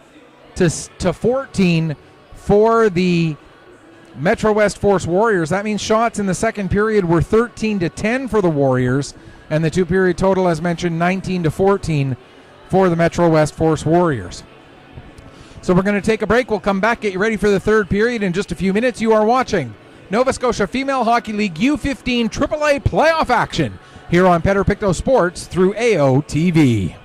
to 14 for the Metro West Force Warriors. That means shots in the second period were 13 to 10 for the Warriors, and the two-period total, as mentioned, 19 to 14 for the Metro West Force Warriors. So we're going to take a break. We'll come back, get you ready for the third period in just a few minutes. You are watching Nova Scotia Female Hockey League U15 AAA playoff action here on Pictou Sports through AOTV.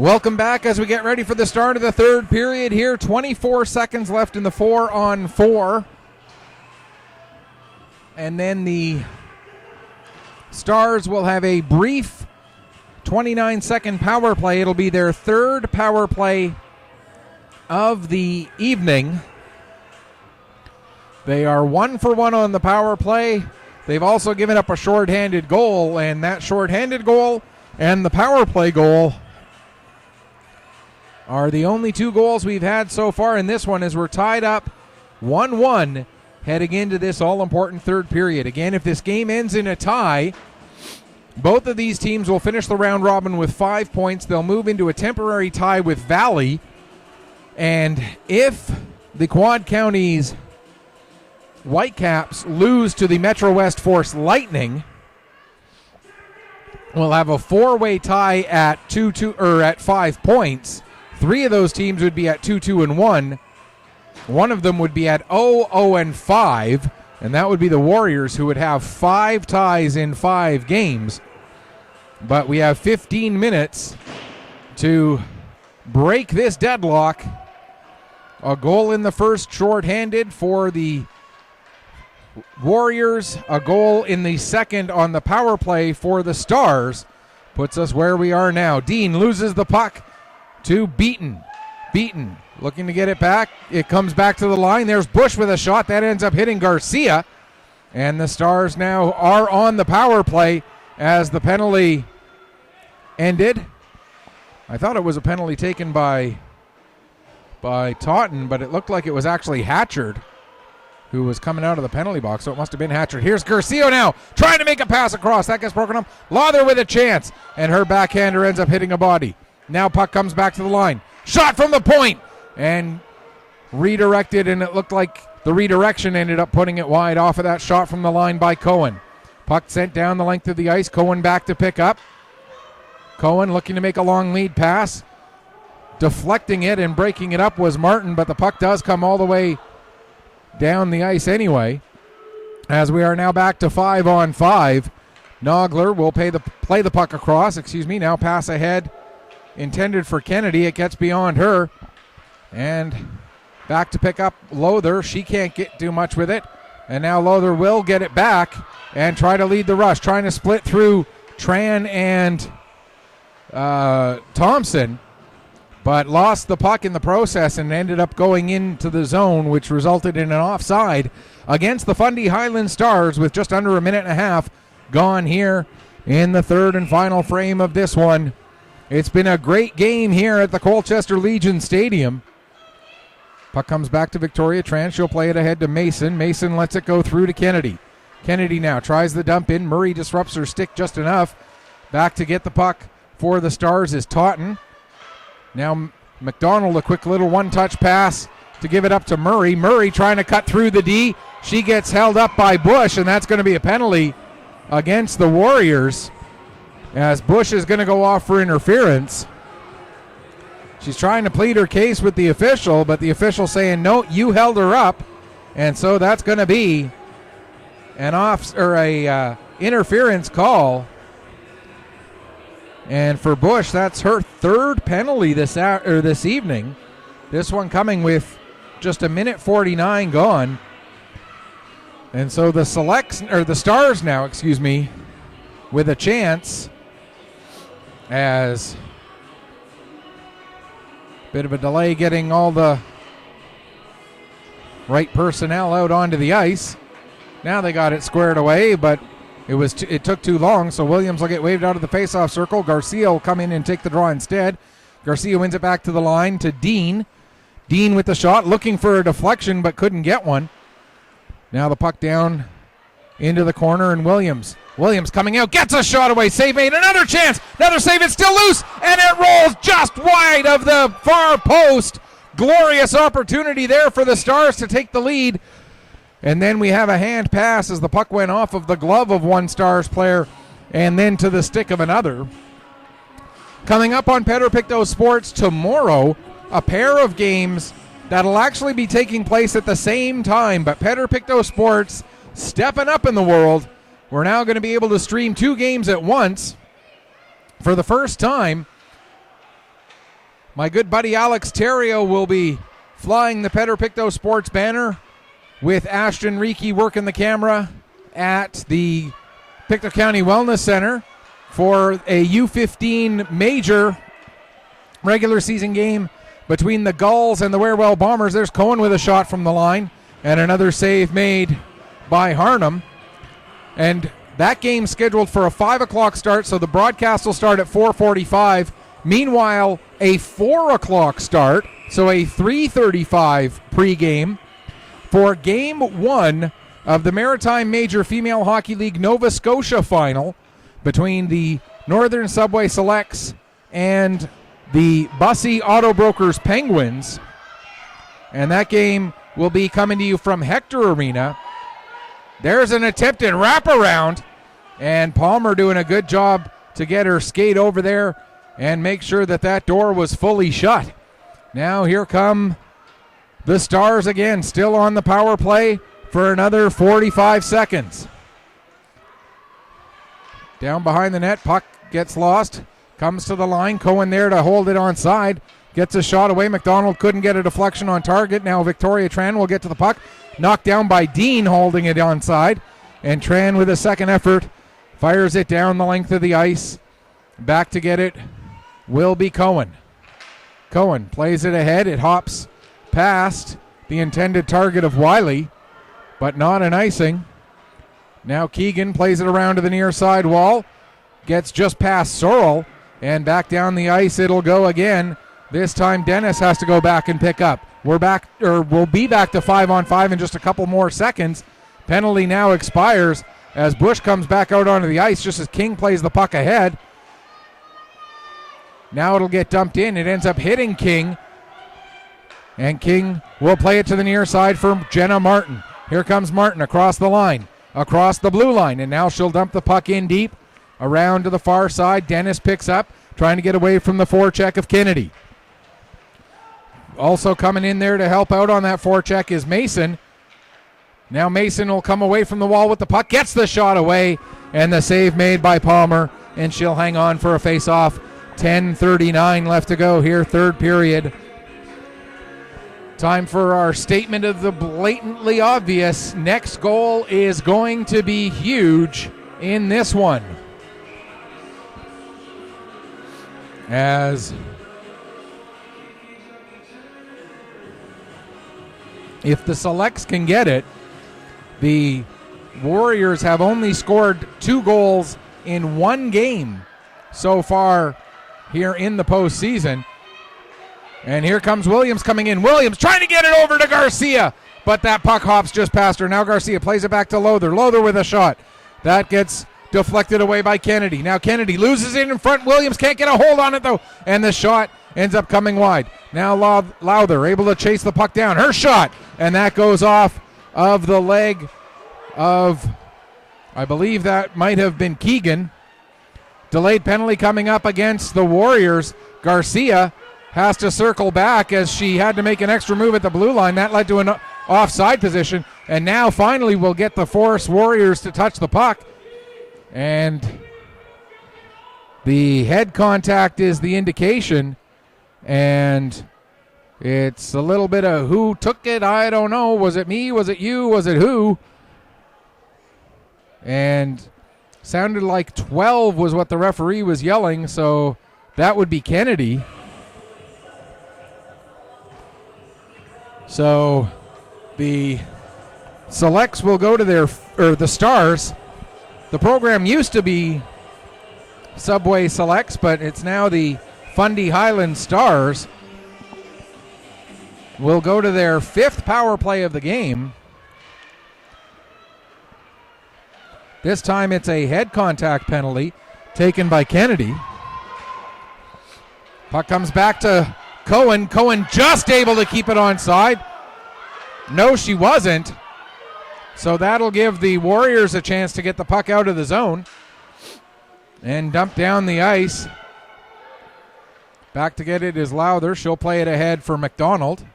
Welcome back as we get ready for the start of the third period here. 24 seconds left in the 4-on-4. And then the Stars will have a brief 29-second power play. It'll be their third power play of the evening. They are 1 for 1 on the power play. They've also given up a shorthanded goal, and that shorthanded goal and the power play goal are the only 2 goals we've had so far in this one, as we're tied up 1-1 heading into this all-important third period. Again, if this game ends in a tie, both of these teams will finish the round robin with 5 points. They'll move into a temporary tie with Valley, and if the Quad Counties Whitecaps lose to the Metro West Force Lightning, we'll have a 4-way tie at 2-2 or at 5 points. 3 of those teams would be at 2-2-1. One of them would be at 0-0-5, and that would be the Warriors, who would have 5 ties in 5 games. But we have 15 minutes to break this deadlock. A goal in the first, shorthanded for the Warriors. A goal in the second on the power play for the Stars. Puts us where we are now. Dean loses the puck to Beaton. Beaton looking to get it back. It comes back to the line. There's Bush with a shot. That ends up hitting Garcia. And the Stars now are on the power play as the penalty ended. I thought it was a penalty taken by Taunton, but it looked like it was actually Hatchard who was coming out of the penalty box, so it must have been Hatchard. Here's Garcia now, trying to make a pass across. That gets broken up. Lawther with a chance, and her backhander ends up hitting a body. Now puck comes back to the line. Shot from the point, and redirected, and it looked like the redirection ended up putting it wide off of that shot from the line by Cohen. Puck sent down the length of the ice. Cohen back to pick up. Cohen looking to make a long lead pass. Deflecting it and breaking it up was Martin, but the puck does come all the way down the ice anyway. As we are now back to 5-on-5. Nogler will play the puck across. Now pass ahead intended for Kennedy. It gets beyond her. And back to pick up Lowther. She can't get too much with it. And now Lowther will get it back and try to lead the rush. Trying to split through Tran and Thompson, but lost the puck in the process and ended up going into the zone, which resulted in an offside against the Fundy Highland Stars with just under a minute and a half gone here in the third and final frame of this one. It's been a great game here at the Colchester Legion Stadium. Puck comes back to Victoria Tran. She'll play it ahead to Mason. Mason lets it go through to Kennedy. Kennedy now tries the dump in. Murray disrupts her stick just enough. Back to get the puck for the Stars is Taunton. Now McDonald, a quick little one-touch pass to give it up to Murray. Murray trying to cut through the D. She gets held up by Bush, and that's going to be a penalty against the Warriors, as Bush is going to go off for interference. She's trying to plead her case with the official, but the official saying, no, you held her up, and so that's going to be an interference call. And for Bush, that's her third penalty this evening. This one coming with just a minute 49 gone. And so the Stars now, with a chance, as bit of a delay getting all the right personnel out onto the ice. Now they got it squared away, but it took too long, so Williams will get waved out of the faceoff circle. Garcia will come in and take the draw instead. Garcia wins it back to the line to Dean. Dean with the shot, looking for a deflection, but couldn't get one. Now the puck down into the corner, and Williams coming out, gets a shot away. Save made, another chance, another save, it's still loose, and it rolls just wide of the far post. Glorious opportunity there for the Stars to take the lead. And then we have a hand pass as the puck went off of the glove of one Stars player and then to the stick of another. Coming up on Pictou Sports tomorrow, a pair of games that'll actually be taking place at the same time, but Pictou Sports stepping up in the world. We're now going to be able to stream 2 games at once for the first time. My good buddy Alex Terrio will be flying the Pictou Sports banner with Ashton Reiki working the camera at the Pictou County Wellness Center for a U15 major regular season game between the Gulls and the Wherewell Bombers. There's Cohen with a shot from the line and another save made by Harnham. And that game's scheduled for a 5 o'clock start, so the broadcast will start at 4:45. Meanwhile, a 4 o'clock start, so a 3:35 pregame for Game 1 of the Maritime Major Female Hockey League Nova Scotia final between the Northern Subway Selects and the Bussy Auto Brokers Penguins. And that game will be coming to you from Hector Arena. There's an attempted wraparound, and Palmer doing a good job to get her skate over there and make sure that that door was fully shut. Now here come the Stars again, still on the power play for another 45 seconds. Down behind the net, puck gets lost, comes to the line, Cohen there to hold it onside, gets a shot away. McDonald couldn't get a deflection on target. Now Victoria Tran will get to the puck, knocked down by Dean holding it onside, and Tran with a second effort fires it down the length of the ice. Back to get it will be Cohen. Cohen plays it ahead. It hops past the intended target of Wiley, but not an icing. Now Keegan plays it around to the near side wall, gets just past Sorrell, and back down the ice it'll go again. This time Dennis has to go back and pick up. We'll be back to 5-on-5 in just a couple more seconds. Penalty now expires as Bush comes back out onto the ice just as King plays the puck ahead. Now it'll get dumped in. It ends up hitting King, and King will play it to the near side for Jenna Martin. Here comes Martin across the line, across the blue line, and now she'll dump the puck in deep around to the far side. Dennis picks up, trying to get away from the forecheck of Kennedy. Also coming in there to help out on that forecheck is Mason. Now Mason will come away from the wall with the puck, gets the shot away, and the save made by Palmer, and she'll hang on for a face-off. 10:39 left to go here, third period. Time for our statement of the blatantly obvious. Next goal is going to be huge in this one, as if the Selects can get it, the Warriors have only scored 2 goals in 1 game so far here in the postseason. And here comes Williams coming in. Williams trying to get it over to Garcia, but that puck hops just past her. Now Garcia plays it back to Lothar. Lothar with a shot. That gets deflected away by Kennedy. Now Kennedy loses it in front. Williams can't get a hold on it though, and the shot ends up coming wide. Now Lowther able to chase the puck down. Her shot, and that goes off of the leg of, I believe that might have been Keegan. Delayed penalty coming up against the Warriors. Garcia has to circle back as she had to make an extra move at the blue line. That led to an offside position, and now finally we'll get the Forest Warriors to touch the puck. And the head contact is the indication, and it's a little bit of who took it, I don't know. Was it me? Was it you? Was it who? And sounded like 12 was what the referee was yelling, so that would be Kennedy. So the Selects will go to the Stars. The program used to be Subway Selects, but it's now the Fundy Highland Stars. Will go to their 5th power play of the game. This time it's a head contact penalty taken by Kennedy. Puck comes back to Cohen. Cohen just able to keep it onside. No, she wasn't. So that'll give the Warriors a chance to get the puck out of the zone and dump down the ice. Back to get it is Lowther. She'll play it ahead for McDonald.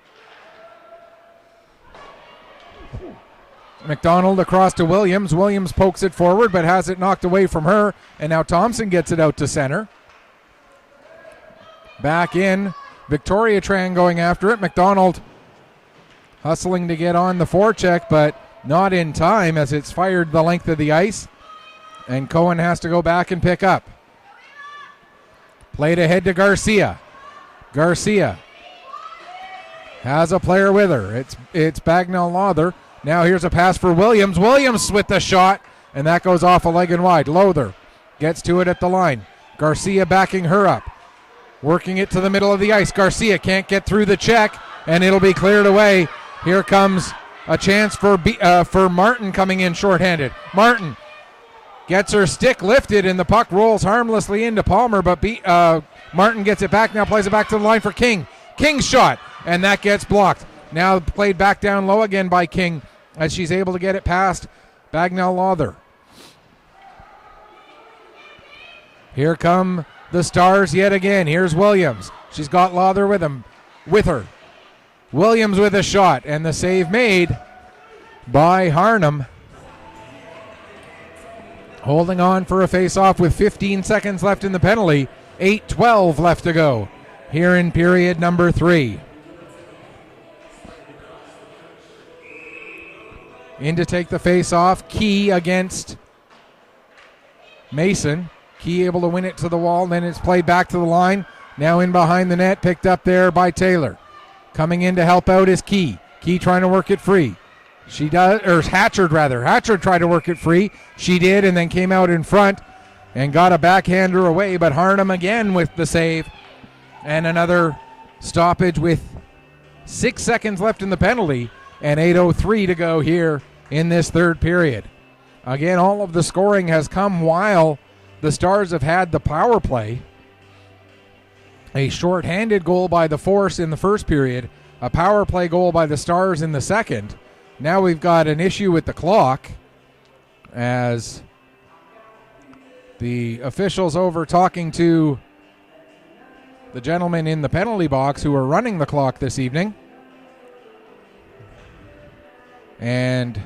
McDonald across to Williams. Williams pokes it forward but has it knocked away from her, and now Thompson gets it out to center. Back in Victoria Tran going after it. McDonald hustling to get on the forecheck, but not in time as it's fired the length of the ice. And Cohen has to go back and pick up. Played ahead to Garcia. Garcia has a player with her. It's Bagnell Lowther. Now here's a pass for Williams. Williams with the shot, and that goes off a leg and wide. Lowther gets to it at the line. Garcia backing her up. Working it to the middle of the ice. Garcia can't get through the check, and it'll be cleared away. Here comes a chance for Martin coming in shorthanded. Martin gets her stick lifted, and the puck rolls harmlessly into Palmer, but Martin gets it back now, plays it back to the line for King. King's shot, and that gets blocked. Now played back down low again by King as she's able to get it past Bagnell Lowther. Here come the Stars yet again. Here's Williams. She's got Lowther with her. Williams with a shot, and the save made by Harnham. Holding on for a face-off with 15 seconds left in the penalty. 8:12 left to go here in period number 3. In to take the face-off, Key against Mason. Key able to win it to the wall, then it's played back to the line. Now in behind the net, picked up there by Taylor. Coming in to help out is Key. Key trying to work it free. She does, or Hatchard rather. Hatchard tried to work it free. She did, and then came out in front and got a backhander away, but Harnham again with the save. And another stoppage with 6 seconds left in the penalty and 8:03 to go here in this third period. Again, all of the scoring has come while the Stars have had the power play. A shorthanded goal by the Force in the first period, a power play goal by the Stars in the second. Now we've got an issue with the clock as the officials over talking to the gentlemen in the penalty box who are running the clock this evening. And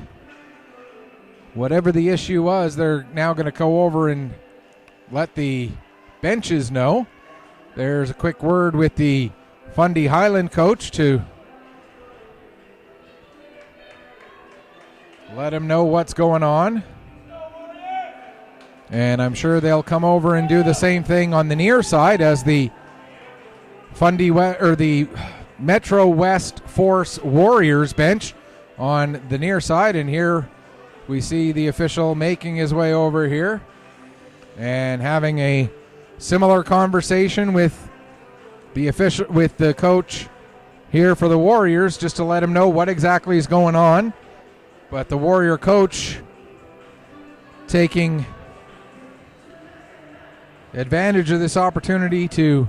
whatever the issue was, they're now going to go over and let the benches know. There's a quick word with the Fundy Highland coach to let him know what's going on. And I'm sure they'll come over and do the same thing on the near side as the the Metro West Force Warriors bench on the near side. And here we see the official making his way over here and having a similar conversation with the coach here for the Warriors, just to let him know what exactly is going on. But the Warrior coach taking advantage of this opportunity to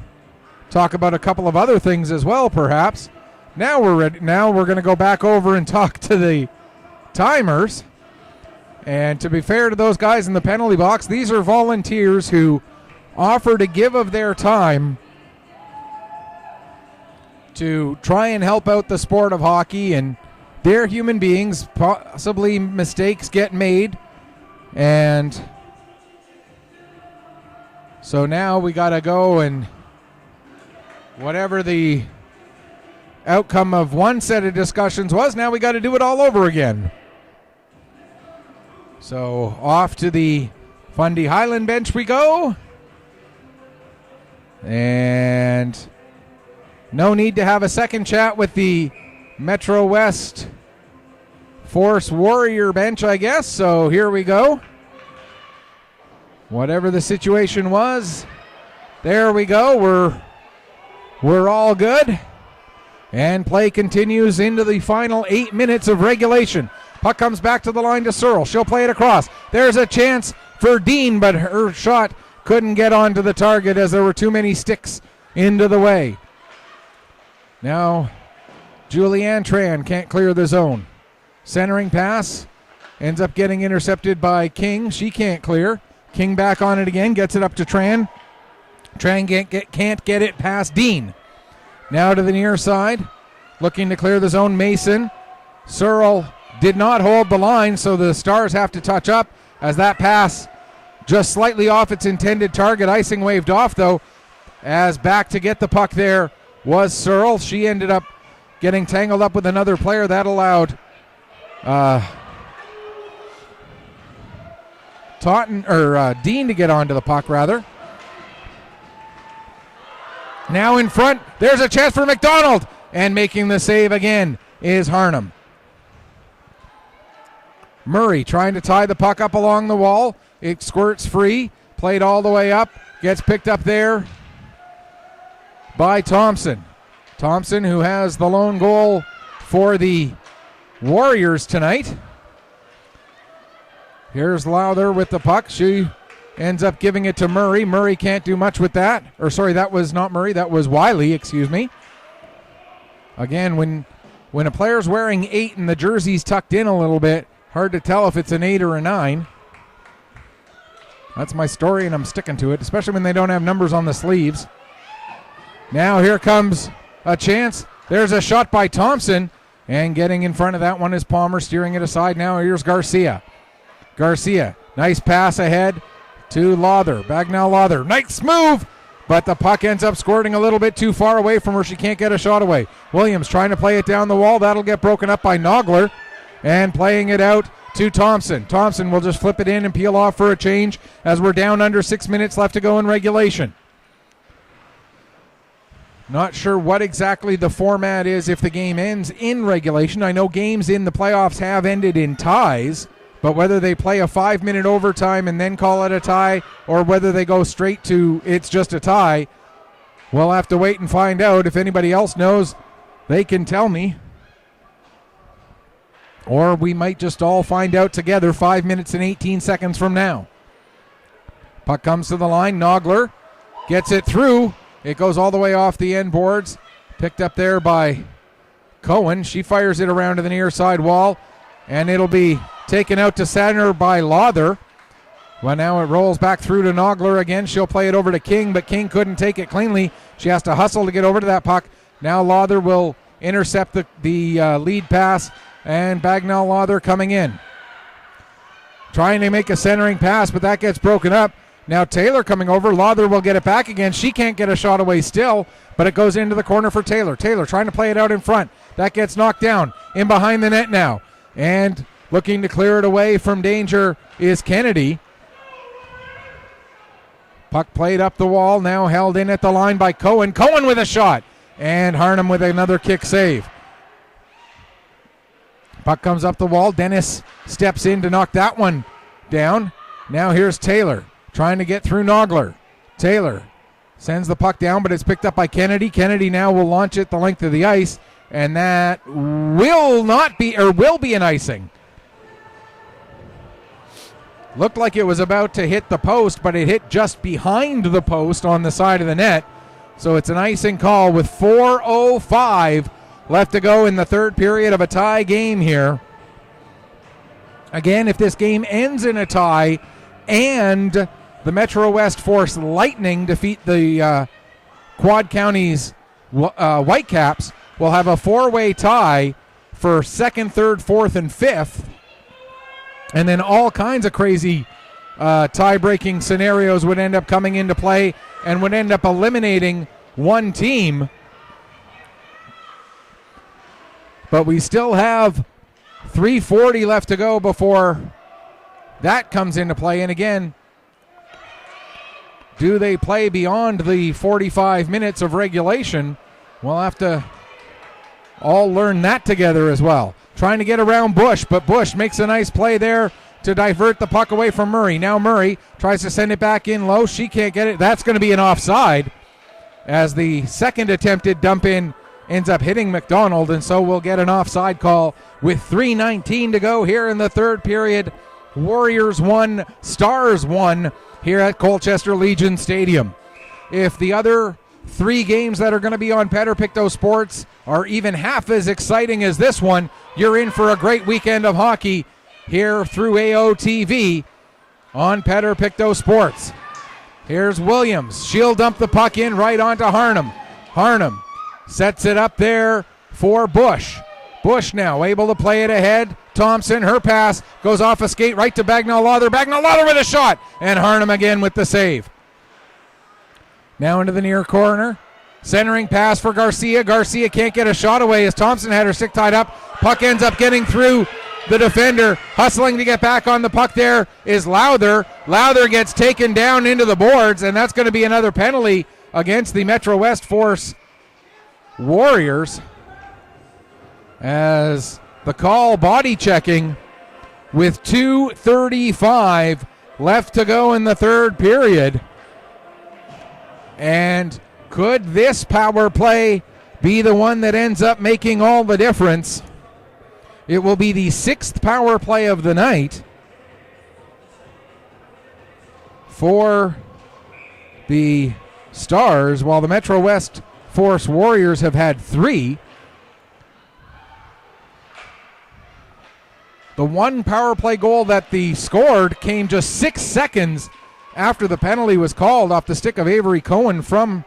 talk about a couple of other things as well, perhaps. Now we're ready. Now we're going to go back over and talk to the timers. And to be fair to those guys in the penalty box, these are volunteers who offer to give of their time to try and help out the sport of hockey, and they're human beings. Possibly mistakes get made, and so now we got to go, and whatever the outcome of one set of discussions was, now we got to do it all over again. So off to the Fundy Highland bench we go. And no need to have a second chat with the Metro West Force Warrior bench, I guess. So here we go. Whatever the situation was, there we go. We're all good. And play continues into the final 8 minutes of regulation. Puck comes back to the line to Searle. She'll play it across. There's a chance for Dean, but her shot couldn't get onto the target as there were too many sticks into the way. Now, Julianne Tran can't clear the zone. Centering pass ends up getting intercepted by King. She can't clear. King back on it again, gets it up to Tran. Tran can't get it past Dean. Now to the near side, looking to clear the zone, Mason. Searle did not hold the line, so the Stars have to touch up as that pass just slightly off its intended target. Icing waved off, though, as back to get the puck there was Searle. She ended up getting tangled up with another player. That allowed Dean to get onto the puck, rather. Now in front, there's a chance for McDonald, and making the save again is Harnham. Murray trying to tie the puck up along the wall. It squirts free, played all the way up, gets picked up there by Thompson. Thompson, who has the lone goal for the Warriors tonight. Here's Lowther with the puck. She ends up giving it to Murray. Murray can't do much with that. Or sorry, that was not Murray. That was Wiley, excuse me. Again, when a player's wearing 8 and the jersey's tucked in a little bit, hard to tell if it's an 8 or a 9. That's my story, and I'm sticking to it, especially when they don't have numbers on the sleeves. Now here comes a chance. There's a shot by Thompson, and getting in front of that one is Palmer, steering it aside. Now here's Garcia. Garcia, nice pass ahead to Lawther. Bagnell Lawther, nice move, but the puck ends up squirting a little bit too far away from her. She can't get a shot away. Williams trying to play it down the wall. That'll get broken up by Nogler, and playing it out to Thompson. Thompson will just flip it in and peel off for a change as we're down under 6 minutes left to go in regulation. Not sure what exactly the format is if the game ends in regulation. I know games in the playoffs have ended in ties, but whether they play a 5-minute overtime and then call it a tie, or whether they go straight to it's just a tie, we'll have to wait and find out. If anybody else knows, they can tell me. Or we might just all find out together 5 minutes and 18 seconds from now. Puck comes to the line. Nogler gets it through. It goes all the way off the end boards. Picked up there by Cohen. She fires it around to the near side wall, and it'll be taken out to center by Lawther. Well, now it rolls back through to Nogler again. She'll play it over to King, but King couldn't take it cleanly. She has to hustle to get over to that puck. Now Lawther will intercept the lead pass, and Bagnell Lawther coming in. Trying to make a centering pass, but that gets broken up. Now Taylor coming over. Lawther will get it back again. She can't get a shot away still, but it goes into the corner for Taylor. Taylor trying to play it out in front. That gets knocked down. In behind the net now. And looking to clear it away from danger is Kennedy. Puck played up the wall. Now held in at the line by Cohen. Cohen with a shot. And Harnham with another kick save. Puck comes up the wall. Dennis steps in to knock that one down. Now here's Taylor trying to get through Nogler. Taylor sends the puck down, but it's picked up by Kennedy. Kennedy now will launch it the length of the ice, and that will be an icing. Looked like it was about to hit the post, but it hit just behind the post on the side of the net. So it's an icing call with 4:05 left to go in the third period of a tie game here. Again, if this game ends in a tie and the Metro West Force Lightning defeat the Quad Counties Whitecaps, we'll have a 4-way tie for second, third, fourth, and fifth. And then all kinds of crazy tie-breaking scenarios would end up coming into play and would end up eliminating one team. But we still have 3:40 left to go before that comes into play. And again, do they play beyond the 45 minutes of regulation? We'll have to all learn that together as well. Trying to get around Bush, but Bush makes a nice play there to divert the puck away from Murray. Now Murray tries to send it back in low. She can't get it. That's going to be an offside as the second attempted dump in ends up hitting McDonald, and so we'll get an offside call with 3:19 to go here in the third period. Warriors 1, Stars 1 here at Colchester Legion Stadium. If the other 3 games that are going to be on Pictou Sports are even half as exciting as this one, you're in for a great weekend of hockey here through AOTV on Pictou Sports. Here's Williams. She'll dump the puck in right onto Harnham. Harnham sets it up there for Bush. Bush now able to play it ahead. Thompson, her pass goes off a skate right to Bagnell Lawther. Bagnell Lawther with a shot, and Harnham again with the save. Now into the near corner. Centering pass for Garcia. Garcia can't get a shot away as Thompson had her stick tied up. Puck ends up getting through the defender. Hustling to get back on the puck there is Lowther. Lowther gets taken down into the boards, and that's going to be another penalty against the Metro West Force Warriors, as the call body checking with 2:35 left to go in the third period. And could this power play be the one that ends up making all the difference? It will be the 6th power play of the night for the Stars, while the Metro West Force Warriors have had 3. The one power play goal that they scored came just 6 seconds after the penalty was called off the stick of Avery Cohen from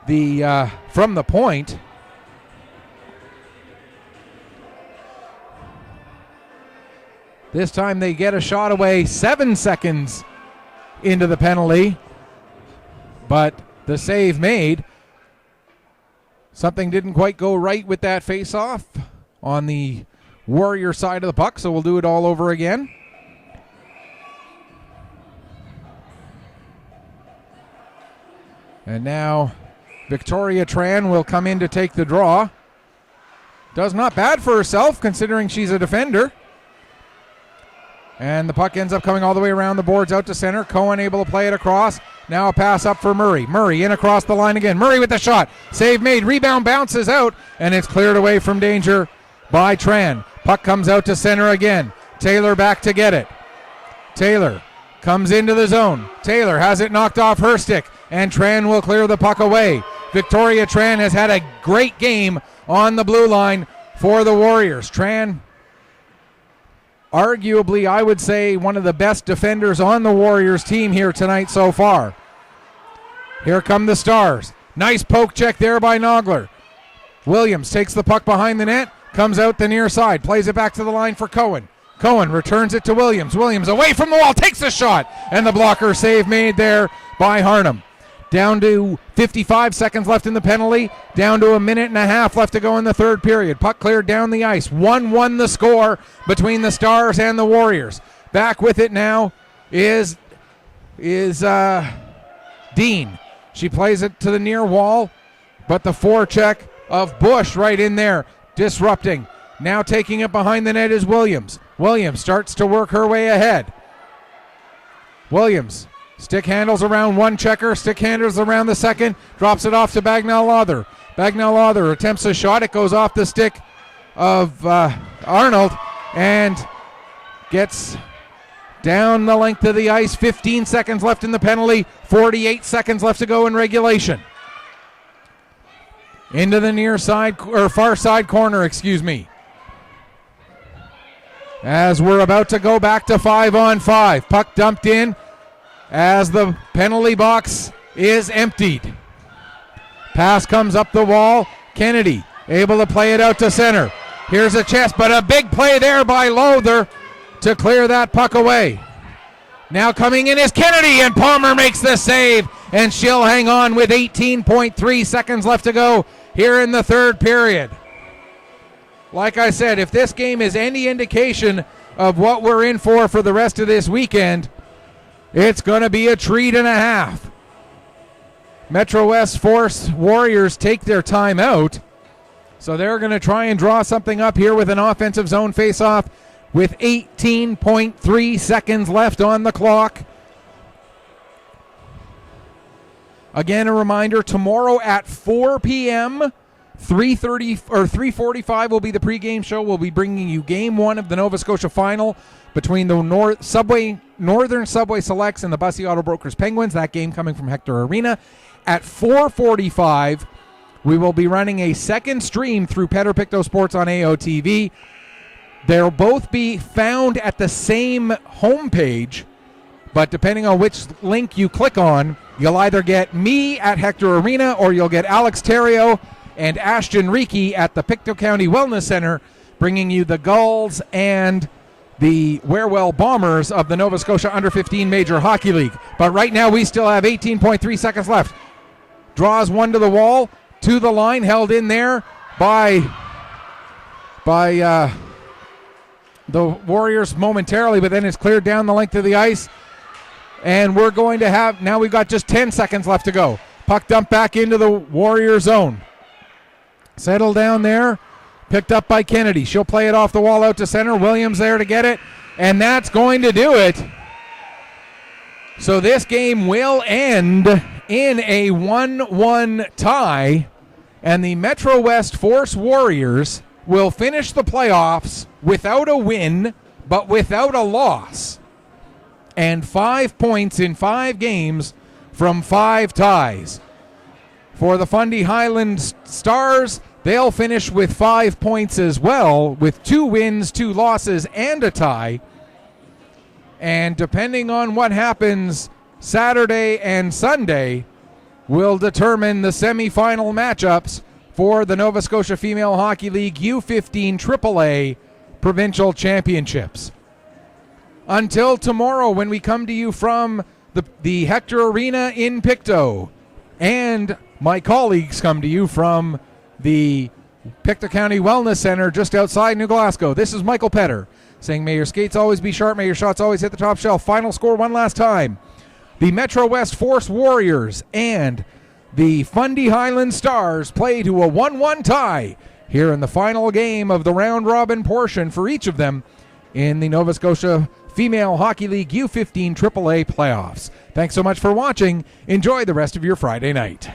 the point. This time they get a shot away 7 seconds into the penalty, but the save made. Something didn't quite go right with that face-off on the Warrior side of the puck, so we'll do it all over again. And now Victoria Tran will come in to take the draw. Does not bad for herself considering she's a defender. And the puck ends up coming all the way around the boards out to center. Cohen able to play it across. Now a pass up for Murray. Murray in across the line again. Murray with the shot. Save made. Rebound bounces out, and it's cleared away from danger by Tran. Puck comes out to center again. Taylor back to get it. Taylor comes into the zone. Taylor has it knocked off her stick, and Tran will clear the puck away. Victoria Tran has had a great game on the blue line for the Warriors. Tran, arguably, I would say, one of the best defenders on the Warriors team here tonight so far. Here come the Stars. Nice poke check there by Nogler. Williams takes the puck behind the net, comes out the near side, plays it back to the line for Cohen. Cohen returns it to Williams. Williams away from the wall, takes the shot, and the blocker save made there by Harnham. Down to 55 seconds left in the penalty, down to a minute and a half left to go in the third period. Puck cleared down the ice. 1-1 the score between the Stars and the Warriors. Back with it now is Dean. She plays it to the near wall, but the forecheck of Bush right in there, disrupting. Now taking it behind the net is Williams. Williams starts to work her way ahead. Williams. Stick handles around one checker, stick handles around the second, drops it off to Bagnell-Lawther. Bagnell-Lawther attempts a shot, it goes off the stick of Arnold and gets down the length of the ice. 15 seconds left in the penalty, 48 seconds left to go in regulation. Into the near side, or far side corner, excuse me. As we're about to go back to 5-on-5. Puck dumped in as the penalty box is emptied. Pass comes up the wall. Kennedy able to play it out to center. Here's a chest, but a big play there by Lowther to clear that puck away. Now coming in is Kennedy, and Palmer makes the save, and she'll hang on with 18.3 seconds left to go here in the third period. Like I said, if this game is any indication of what we're in for the rest of this weekend, it's going to be a treat and a half. Metro West Force Warriors take their time out, so they're going to try and draw something up here with an offensive zone faceoff with 18.3 seconds left on the clock. Again, a reminder, tomorrow at 4 p.m., 3:30 or 3:45 will be the pregame show. We'll be bringing you Game 1 of the Nova Scotia Final between the Northern Subway Selects and the Bussy Auto Brokers Penguins. That game coming from Hector Arena. At 4:45, we will be running a second stream through Pictou Sports on AOTV. They'll both be found at the same homepage, but depending on which link you click on, you'll either get me at Hector Arena or you'll get Alex Terrio and Ashton Reiki at the Pictou County Wellness Center, bringing you the Gulls and the Warewell Bombers of the Nova Scotia Under-15 Major Hockey League. But right now we still have 18.3 seconds left. Draws one to the wall, to the line, held in there by the Warriors momentarily, but then it's cleared down the length of the ice. And we're going to have, now we've got just 10 seconds left to go. Puck dumped back into the Warrior zone. Settled down there, picked up by Kennedy. She'll play it off the wall out to center. Williams there to get it, and that's going to do it. So this game will end in a 1-1 tie, and the Metro West Force Warriors will finish the playoffs without a win, but without a loss. And 5 points in 5 games from 5 ties. For the Fundy Highland Stars, they'll finish with 5 points as well, with 2 wins, 2 losses, and a tie. And depending on what happens Saturday and Sunday, will determine the semifinal matchups for the Nova Scotia Female Hockey League U15 AAA Provincial Championships. Until tomorrow, when we come to you from the Hector Arena in Pictou, and my colleagues come to you from the Pictou County Wellness Center just outside New Glasgow. This is Michael Petter saying, may your skates always be sharp, may your shots always hit the top shelf. Final score one last time. The Metro West Force Warriors and the Fundy Highland Stars play to a 1-1 tie here in the final game of the round-robin portion for each of them in the Nova Scotia Female Hockey League U15 AAA playoffs. Thanks so much for watching. Enjoy the rest of your Friday night.